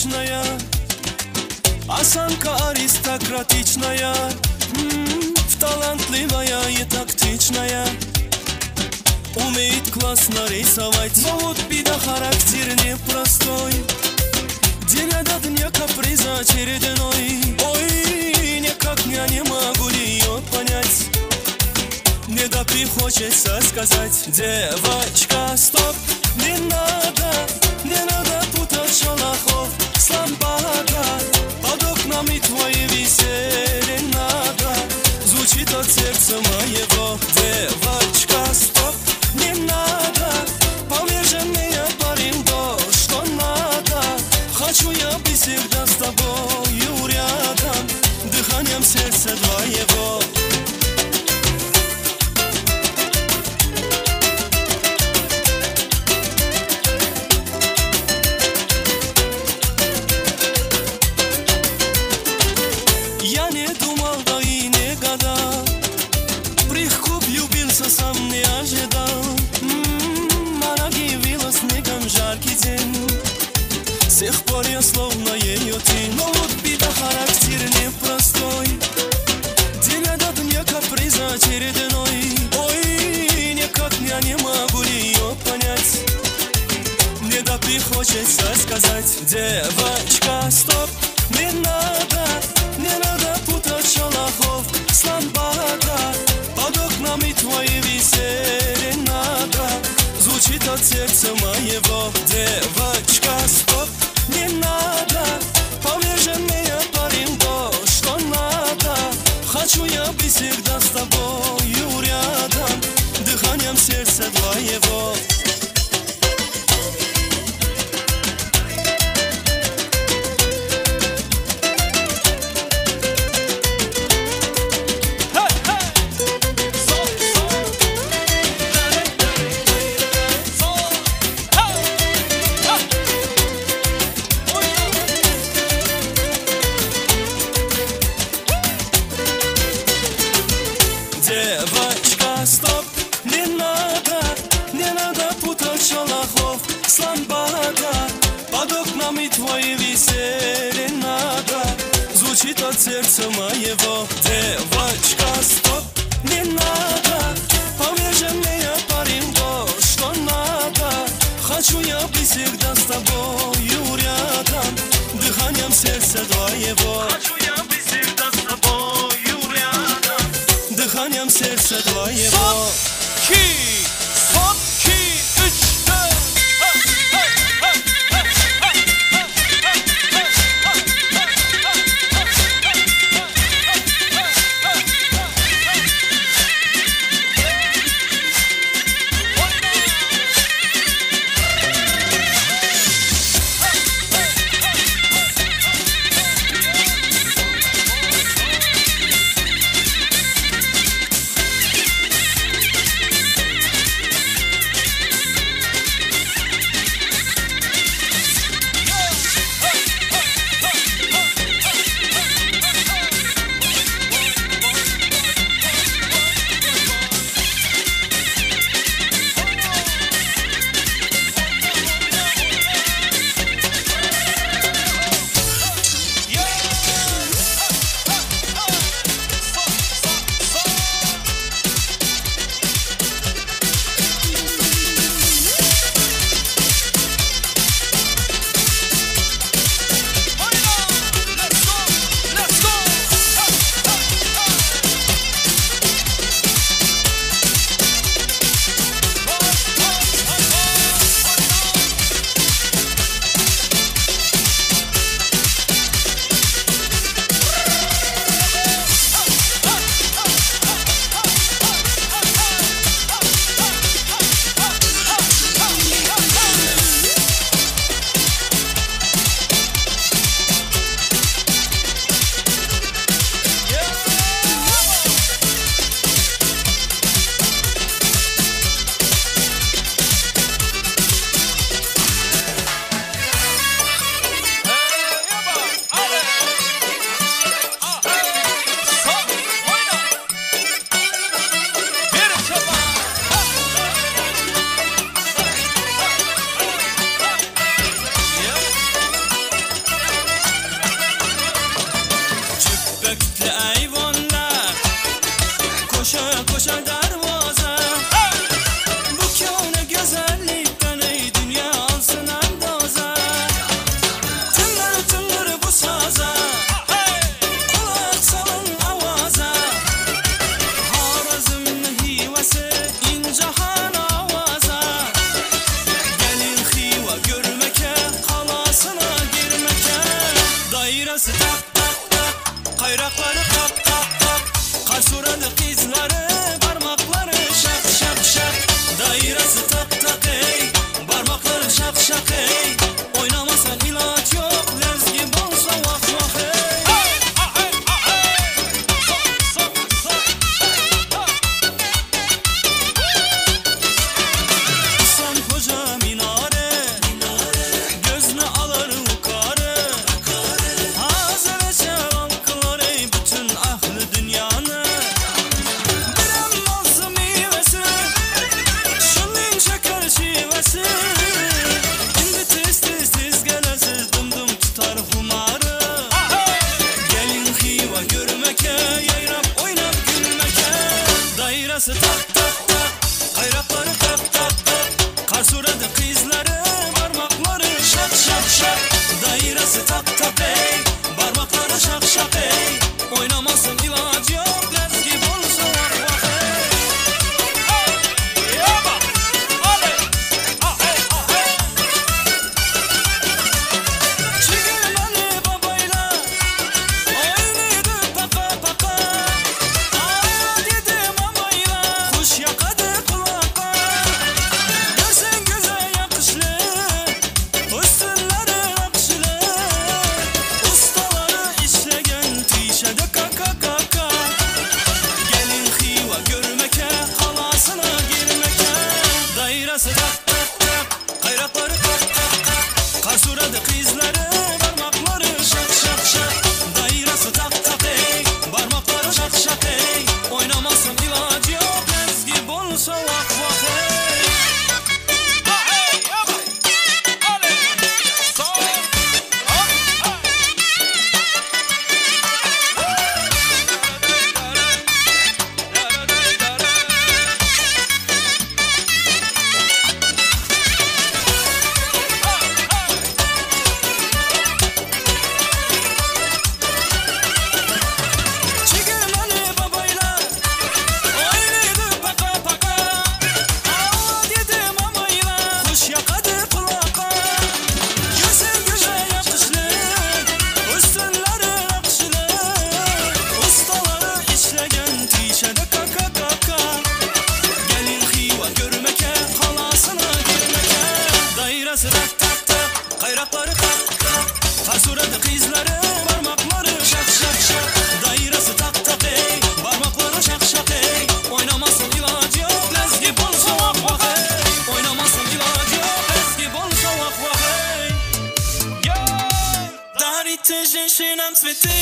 симпатичная, осанка аристократичная, талантливая и тактичная, умеет классно рисовать, но вот беда, характер непростой. День ото дня каприза очередной. Ой, никак я не могу ее понять. Мне до хочется сказать: девочка, стоп, не надо путать шалахов с лампада. Под окнами твои веселье надо, звучит от сердца моего. Девочка, стоп, не надо, поверь же мне, парень, то, что надо. Хочу я быть всегда с тобою рядом, дыханием сердца твоего. Я не думал, да и не гадал, приход влюбился, сам не ожидал. Она явилась снегом жаркий день, с тех пор я словно ее тень. Но вот беда, характер непростой. День ото дня каприза очередной. Ой, никак я не могу ее понять. Мне до хочется сказать: девочка, стоп, не надо путать шалахов с лампада. Под окнами твои веселье надо, звучит от сердца моего. Девочка, стоп, не надо, поверь же мне, парень, то, что надо. Хочу я быть всегда с тобою рядом, дыханием сердца твоего. Девочка, стоп, не надо путать шалахов с лампада. Под окнами твои веселье надо, звучит от сердца моего. Девочка, стоп, не надо, поверь же мне, парень, то, что надо. Хочу я быть всегда с тобою рядом, дыханием сердца твоего. Хочу я быть всегда с тобою рядом, дыханием сердца твоего. koşa koşa darvaza. Bu kâne güzellikten ey dünya alsın andoza. Tınlar tınlar bu saza, kulak salın avaza. Harazımın hivası incahan avaza. Gelin hiva görmeke, halasına girmeke. Dairesi tak tak tak, kayrakları tak tak tak. Karsuradı kızları, parmakları şak şak şak. Dairesi tak tak ey, parmakları şak şak ey. Oynamasan ilaç yok, lezgi bolsa vah vah ey. İhsan Hoca minare, gözüne alır yukarı. Hazır çevan kılar ey bütün ahli dünyanı. Birem nazlı meyvesi, şunun şeker çivesi. Şimdi tez tez tez gelesiz, dım dım tutar humarı. Gelin hiva görmeke, yayrap oynap gülmeke. Dairesi tak tak tak, kayrakları tak tak tak. Karsuradı kızları, parmakları şak şak şak. Dairesi tak tak ey, parmakları şak şak ey. Oynamasın ilaç yok, lezgi bolsa vah vah ey. Çigirmeli babayla oynaydı paka paka. Aa dedi mamayla kuş yakadı kulaka. Görsen güzel yakışlı, üstünleri akışlı. Ustaları işlegen tişede kaka kaka. Gelin hiva görmeke, halasına girmeke. Dairesi tak tak tak, kayrakları tak tak tak. Karsuradı kızları, parmakları şak şak şak. Dairesi tak tak ey, parmakları şak şak ey. Oynamasın ilacı yok, lezgi bolsa vah vah ey. Çigirmeli babayla oynaydı paka paka. Aa dedi mamayla kuş yakadı kulaka. Görsen güzel yakışlı, üstünleri akışlı. Ustaları işlegen tişede kaka kaka. Gelin hiva görmeke, halasına girmeke. Dairesi tak tak tak, kayrakları tak tak. Karsuradı kızları, parmakları şak şak şak. Dairesi tak tak ey, parmakları şak şak ey. Oynamasın ilacı yok, lezgi bolsa vah vah ey. Oynamasın ilacı yok, lezgi bolsa vah vah ey. Дарите женщинам цветы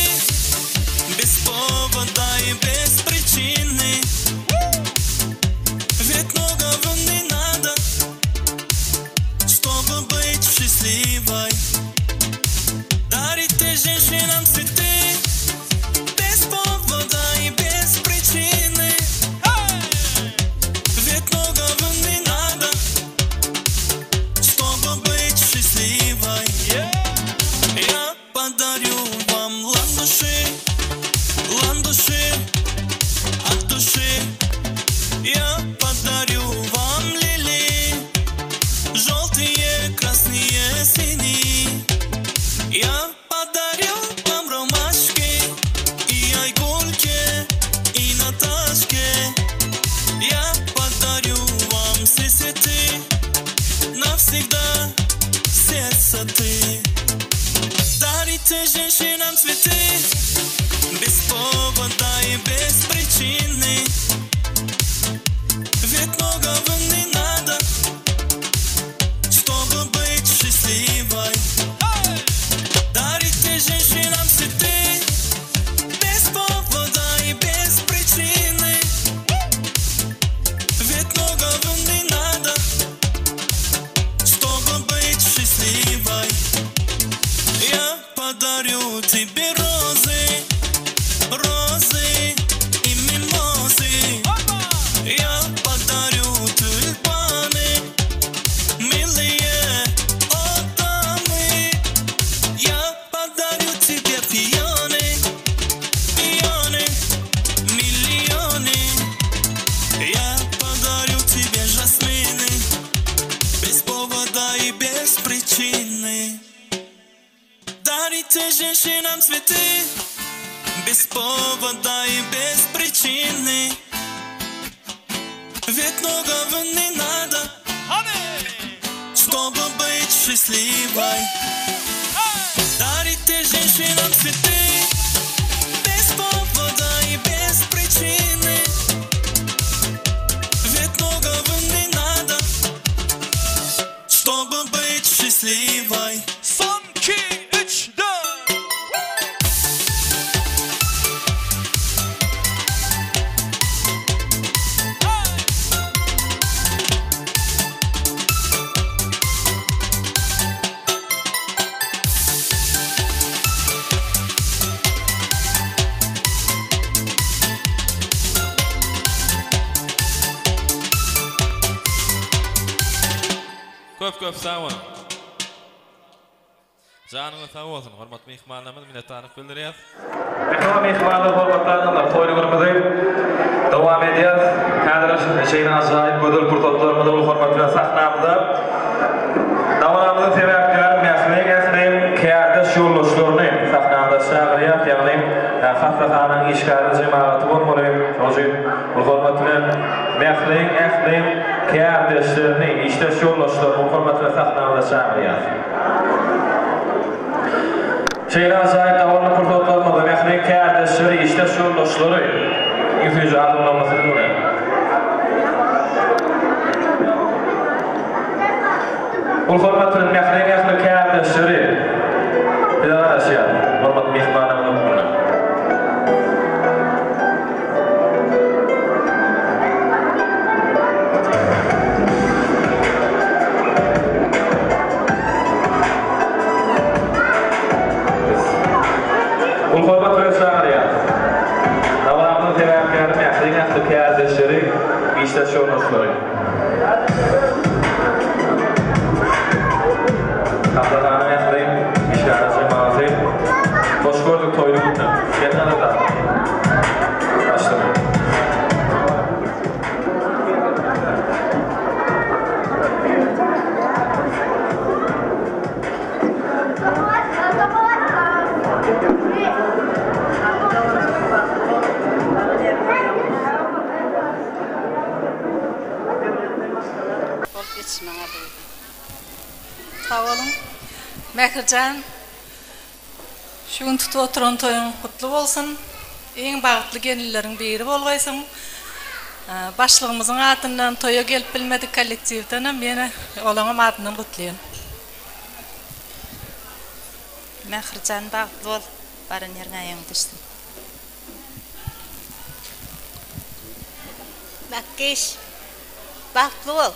без повода и без причины. Ведь многого не надо, чтобы быть счастливой. Дарите женщинам цветы без повода и без причины. Ведь многого не надо, чтобы быть счастливой. Я подарю вам ландыши, ландыши от души. Я подарю вам лилии, желтые, красные, синие. Я подарю вам ромашки и айгульки, и Наташки. Я подарю вам все цветы, навсегда сердце ты. Дарите женщинам цветы без повода и без причины. Ведь многого не надо, чтобы быть счастливой. Дарите женщинам цветы без повода и без причины. Ведь многого не надо, чтобы быть счастливой. Я подарю Дарите женщинам цветы без повода и без причины. Ведь многого не надо, чтобы быть счастливой. Дарите женщинам цветы без повода и без причины. Ведь многого не надо, чтобы быть счастливой. Son, 2, 3, 4. Köp sağ olun. Canınız sağ olsun. Hormatly mehmanlarymyz, minnetdarlyk bildirýär. Mehman mehmanlar hormatlananlar, toýlugymyzy dowam edýär. Häzir şeýle ajaýyp gödül purtotlarymyzy ul hormat bilen sahnamyzda dowamyny sebäpkär mäsleýe gesleýim kärde şuurlaşlaryny sahnamyzda şagyrýar, ýagny Hafsahanyň işgary jemaaty bolmaly. Şoňa ul hormat bilen mäsleýe gesleýim kärde şuurlaşlaryny işte şuurlaşlaryny ul hormat bilen sahnamyzda şagyrýar. Şeýle ajaýyp dowamly purtotlarymyzy mäsleýe kärde şuurlaşlaryny işte şuurlaşlary ýüzüňizi adamlamasy diler. Ul hormat bilen mäsleýe kärde şuurlaşlary bilen aşýar. Hormat mehmanlarymyz. Ul hormat bilen şagyrýar. Dowamly sebäpkär mäsleýe kärde şuurlaşlary işte şuurlaşlary. Hafsahanyň mäsleýe işgary jemaaty hoş gördük toýlugymyzda. Gelýärler. Başladyk. Sağ olun. Mehircan, şu gün tutup oturan toyun kutlu bolsun. Eň bagtly gelinleriň biri bolgaýsyň. Başlygymyzyň atyndan toya gelip bilmedik kollektivden meni olaňam atyndan gutlaýan. Mehircan bagtly bol, baran ýerine aýaň düşsün. Makkiş, bagtly bol,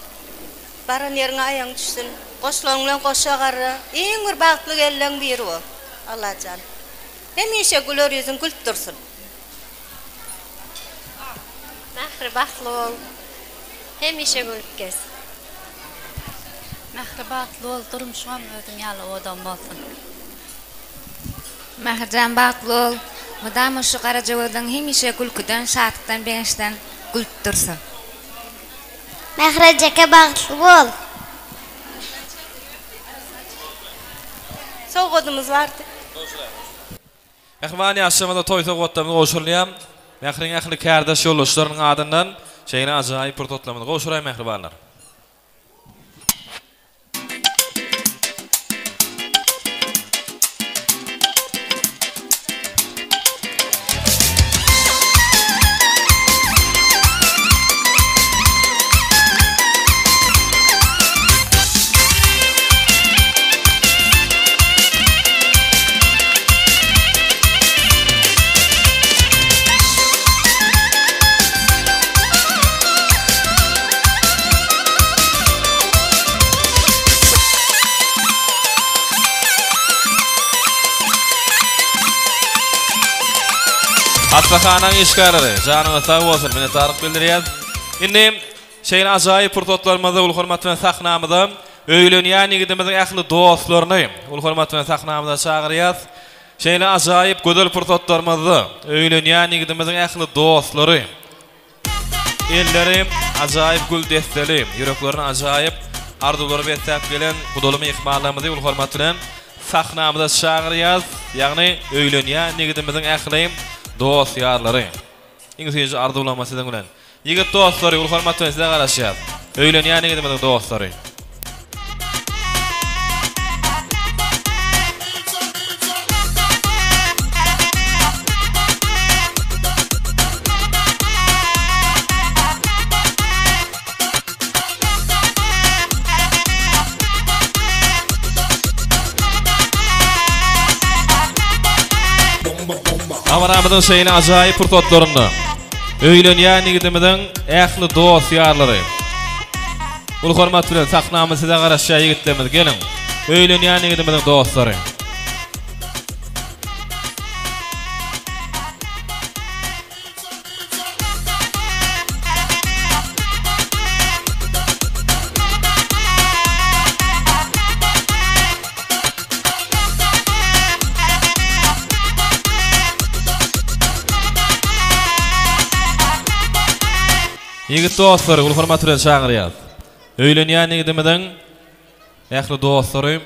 baran ýerine aýaň düşsün. Goşlaryň bilen goşagary, eň bir bagtly gelinleriň biri bol. Allahyjan. Hemişe güler ýüzüň gülüp dursun. Mähri bagtly bol. Hemişe gülüp kes. Mähri bagtly bol, durmuşam ödüm ýaly odam bolsun. Mähirjan bagtly bol, mudam şu Garajawyň hemişe gülküden, şatlykdan, beňişden gülüp dursun. Mährejeke bagtly bol. Soğudumuz vardı. Mehmani aşamada toy soğutlarymyzy goşurlaýam. Mähriň ähli kärde şuurlaşlarynyň adyndan şeýle ajaýyp purtotlarymyzy goşuraýan mehribanlar. Hafsahanyň işgary, janyňyz sag bolsun, minnetdarlyk bildirýär. Indi şeýle ajaýyp purtotlarymyzy ul hormat bilen sahnamyzda öýlenýän ýigitimiziň ähli dostlaryny ul hormat bilen sahnamyzda çagyrýar. Şeýle ajaýyp gödel purtotlarymyzy öýlenýän ýigitimiziň ähli dostlary, elleri ajaýyp gül desteli, ýüreklerini ajaýyp arzulary betlep gelen gudoly mehmanlarymyzy ul hormat bilen sahnamyda şagyryaz, ýagny öýlenýän nigidimiziň ähli dost ýarlary. İňsejde ardy ulamasydan bilen. Ýigit dostlary, ul hormat bilen size garaşýar. Öýlenýän nigidimiziň dostlary. Amaramyzyň şeýle ajaýyp purtotlaryny. Öýlenýän nigidimiziň ähli dost ýarlary. Ul hormat bilen sahnamyzy size garaşýar ýigitlerimiz gelin. Öýlenýän nigidimiziň dostlary. Ýigit dostlary, ul hormat bilen şagyryaz. Öýlenýän nigidimiziň ähli dostlary.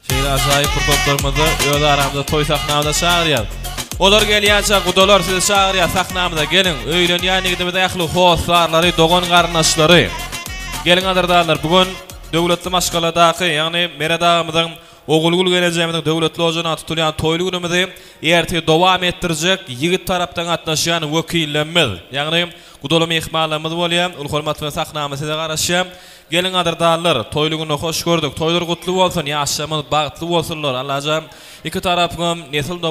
Şeýle ajaýyp purtotlarymyzy öz aramyzda toý sahnamyda şagyryaz. Olar gelýänçe gudalar sizi şagyryaz sahnamyda gelin. Öýlenýän nigidimiziň ähli hostlary, dogan garnaşlary. Gelin adyrdarlar, bugun döwletli maşgaladaky, ýagny meredagymyzyň ogulgul gelejegimiziň döwletli ojana tutulýan toýly günümizi erti dowam etdirjek ýigit tarapdan gatnaşýan wekillerimiz. Ýagny gudaly mehmanlarymyz bolýar. Ul hormat bilen sahnamyzy size garaşýar. Gelin adyrdarlar, toýly güni hoş gördük. Toýlar gutly bolsun, ýaşamyz bagtly bolsunlar. Allahjam iki tarapym nesil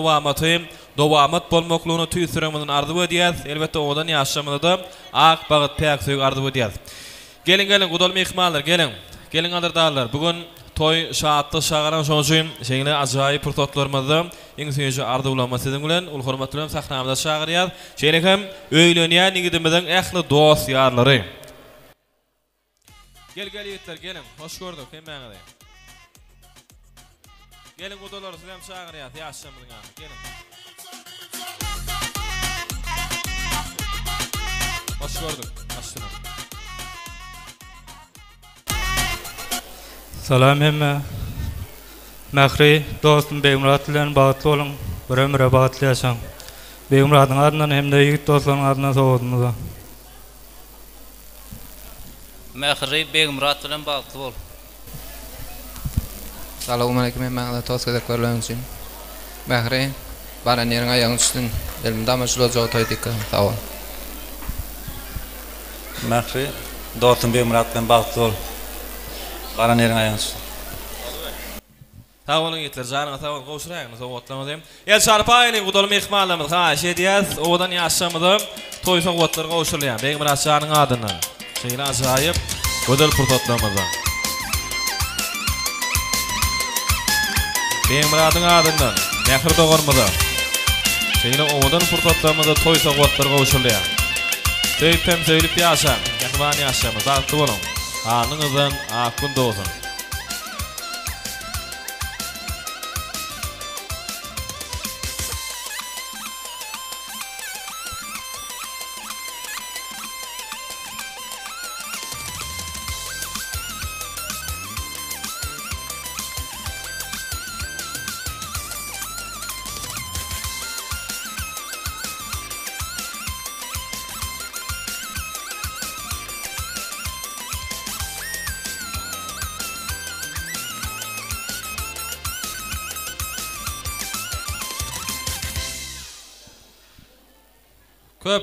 dowamat bolmaklygyny tüýsüremiň ardy edýär. Elbetde odan ýaşamyzda ak bagat päkseýik ardy edýär. Gelin gudaly mehmanlar, gelin. Gelin adyrdarlar, bugun toy şahatda şagaran şoňjym şeýle ajaýyp purtotlarymyzy iňsejde ardy ulamasydan bilen ul hormat bilen sahnamyda şagyryaz. Şeýle hem öýlenýän nigidimiziň ähli dost ýarlary. Gel ýigitler, gelin. Hoş gördük hemmäňizi. Gelin gudalar siz hem şagyryaz ýaşamyň ýaly. Gelin. Hoş gördük. Başlayalım. Salam hemme. Mähri dostum Beýmurat bilen bagtly bolun, bir ömre bagtly ýaşaň. Beýmuratyň adyndan hem de ýigit dostlaryň adyndan sowdumyza. Mähri Beýmurat bilen bagtly bol. Salamu aleykum, men toska deklarlaryň üçin. Mähri baran ýeriň aýagyň üstün elimde amaçlı toýdyk. Sag ol. Mähri dostum Beýmurat bilen bagtly bol. Baran ýeriň aýagyň üstün. Sağ olun ýigitler, janyňa sağ ol, gowşuraýyň, sowatlamadym. Ýa şarpaýyň gudaly mehmanlarymyz, haýş edýäs, odan ýaşamyda toý sowatlar gowşurlaýan. Beýmurat şanyň adyndan. Şeýle ajaýyp gudaly purtotlarymyz. Beýmuratyň adyndan, nähir dogarmyda. Şeýle odan purtotlarymyza toý sowatlar gowşurlaýan. Söýüp söýülip ýaşaň, ýakban ýaşamyz, bagtly bolun. Anyňyzdan akyn dowsun.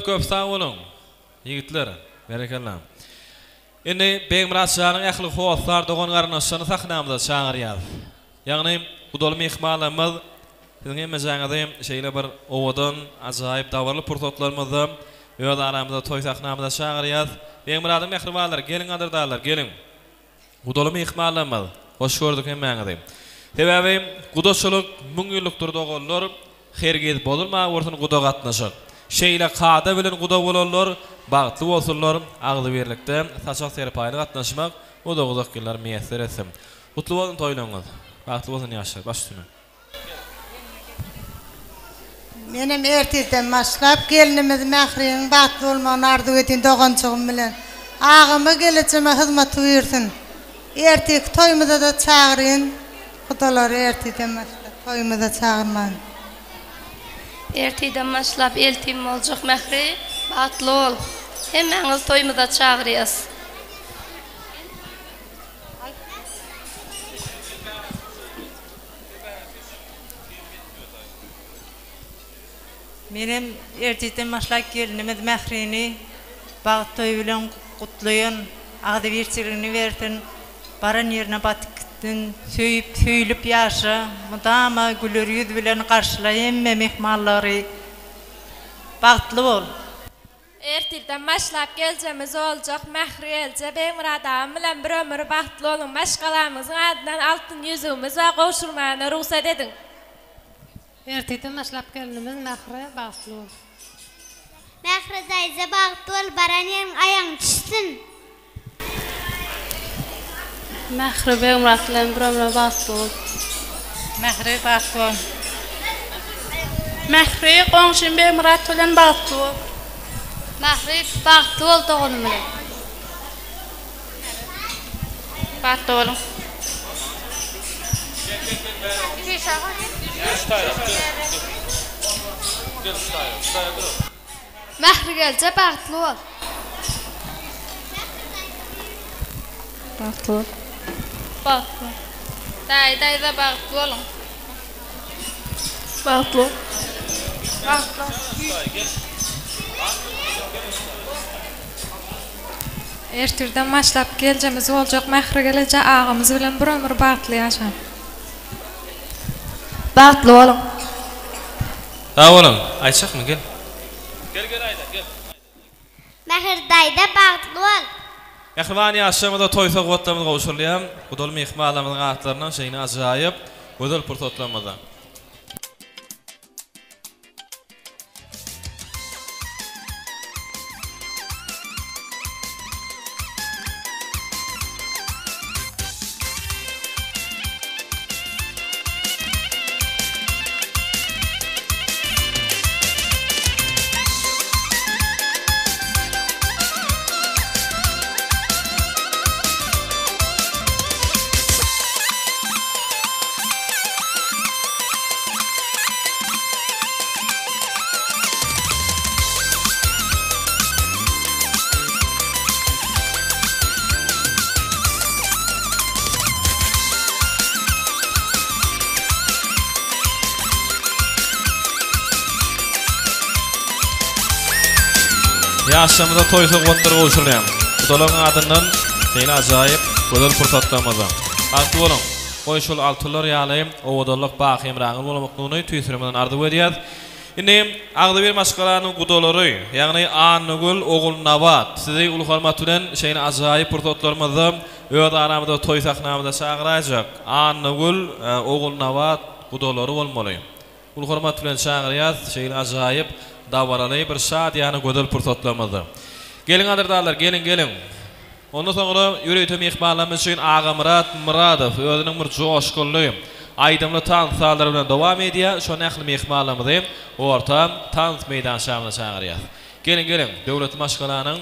Köp sağ olun. Ýigitler, berekellam. Indi Beýmurat şanyň ähli hoslar dogan garnaşyny sahnamyda şagyryaz. Ýagny gudaly mehmanlarymyz siziň emejäňizde şeýle bir owadan ajaýyp dawarly purtotlarymyzy öz aramyzda toý sahnamyda şagyryaz. Beýmuratyň mehribanlary, gelin adyrdarlar, gelin. Gudaly mehmanlarymyz, hoş gördük hemmäňizi. Sebäbi gudaçylyk 1000 ýyllykdyr doganlar hergiz bolma ortaň guda gatnaşyk. Şeýle kada bilen guda bolanlar bagtly bolsunlar, agly berlikde saçak serpaýly gatnaşmak o da uzaklar meýesler etsin. Gutly bolun toýlaňyz. Bagtly bolsun ýaşar, başlymy. Menem erteden başlap gelinimiz Mähriň bagtly bolmagyny arzu edin dogançygym bilen agymy geleceğime hyzmat buyursun. Ertek toýmyza da çagyryn. Kudaları ertiden başlap toyumuza çağırmayın. Ertiden başlap eltim olacak Mehri, batlı ol. Hemmeniz toyumuza çağırıyız. Benim erteden başlap gelinimiz Mehri'ni bağıt toyu bilen kutlayın, ağdı verçiliğini verdin, baran yerine batıktın, söylüp yaşa, mudama gülür yüz bilen karşılayın ve mihmalları bağıtlı ol. Erteden başlap geleceğimiz olacak Mehri elce, ben Muradam bilen bir ömür bağıtlı olun, başkalarımızın adından altın yüzümüze koşulmayana ruhsat edin. Erteden başlap gelinimiz Mehri bağıtlı ol. Mehri dayıza bağıtlı ol, baran yerin ayağın düşsün. Mehri be Murat'la bir ömür bağıtlı ol. Mehri bağıtlı ol. Mehri qonşun be Murat'la bağıtlı ol. Mehri bağıtlı ol doğunum ile. Bağıtlı olun. Mehri gelce bağıtlı ol. Bağıtlı ol. Bağıtlı ol. Dayda bağıtlı olun. Bağıtlı ol. Bağıtlı ol. Ertirden başlap geleceğimiz olacak Mehri gelece ağamız bilen bir ömür bağıtlı yaşam. Bağıtlı olun. Sağ olun. Ayçak mı gel? Gel Ayda gel. Mehri dayda bağıtlı ol. Mehrimani aşamada toysa qotlamız qovuşurlayam. Qudol mehmalamızın atlarından şeyini acayip. Qudol purtotlamada. Yaşamda toysa qotlar qovuşurlayam. Qudolun adından şeyini acayip qudol purtotlamada. Altı olun. Qoyşul altıllar yalayım. Ovodolluq baqim rağın olmakluğunu tüysürümden ardı ediyad. Indi ağdı bir maskalanın qudolları, yani Annugul Oğul Navat. Sizi ulu hormat bilen şeyini acayip purtotlarmada öd aramda toy sahnamada çağıracak. Annugul Oğul Navat qudolları olmalı. Ulu hormat bilen çağırıyad, şeyini acayip davaralı bir şad yani qudol purtotlamada. Gelin adırdarlar, gelin. Ondan sonra yüreğim ihmallamız için Ağa Muradov özünün bir coşkunlu aydımlı tansalar bilen devam ediyor. Şu nähli ihmallamızı ortam tans meydan şamına çağırıyor. Gelin devlet maşgalanın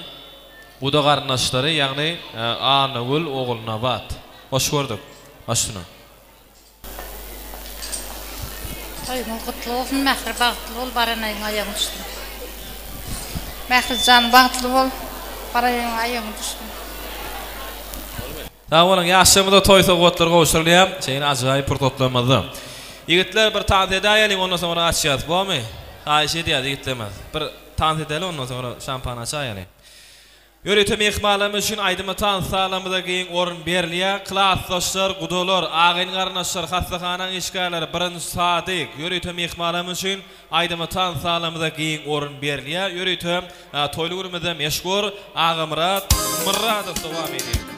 buda qarnaşları yani Annugul Oğul Navat. Hoş gördük. Başına. Toyun kutlu olsun, Mehri bağıtlı ol, baranayın ayağın düştün. Mehri can bağıtlı ol, baranayın ayağın düştün. Sağ olun, yaşamda toysa qotlar qovuşurlayam, şeyini acayip purtotlamada. Yigitler bir tans edelim, ondan sonra açacağız, bu mu? Ayşe deyadi yigitlemez. Bir tans edelim, ondan sonra şampan açayalım. Yöretim ihmalamız için aydıma tans sağlamıda giyin orun berliya, klaslaşlar, qudolar, ağın qarnaşlar, xastaxanan işgalari birinci sadik. Yöretim ihmalamız için aydıma tans sağlamıda giyin orun berliya, yöretim toylugurumuzda meşgul Ağa Muradov devam ediyor.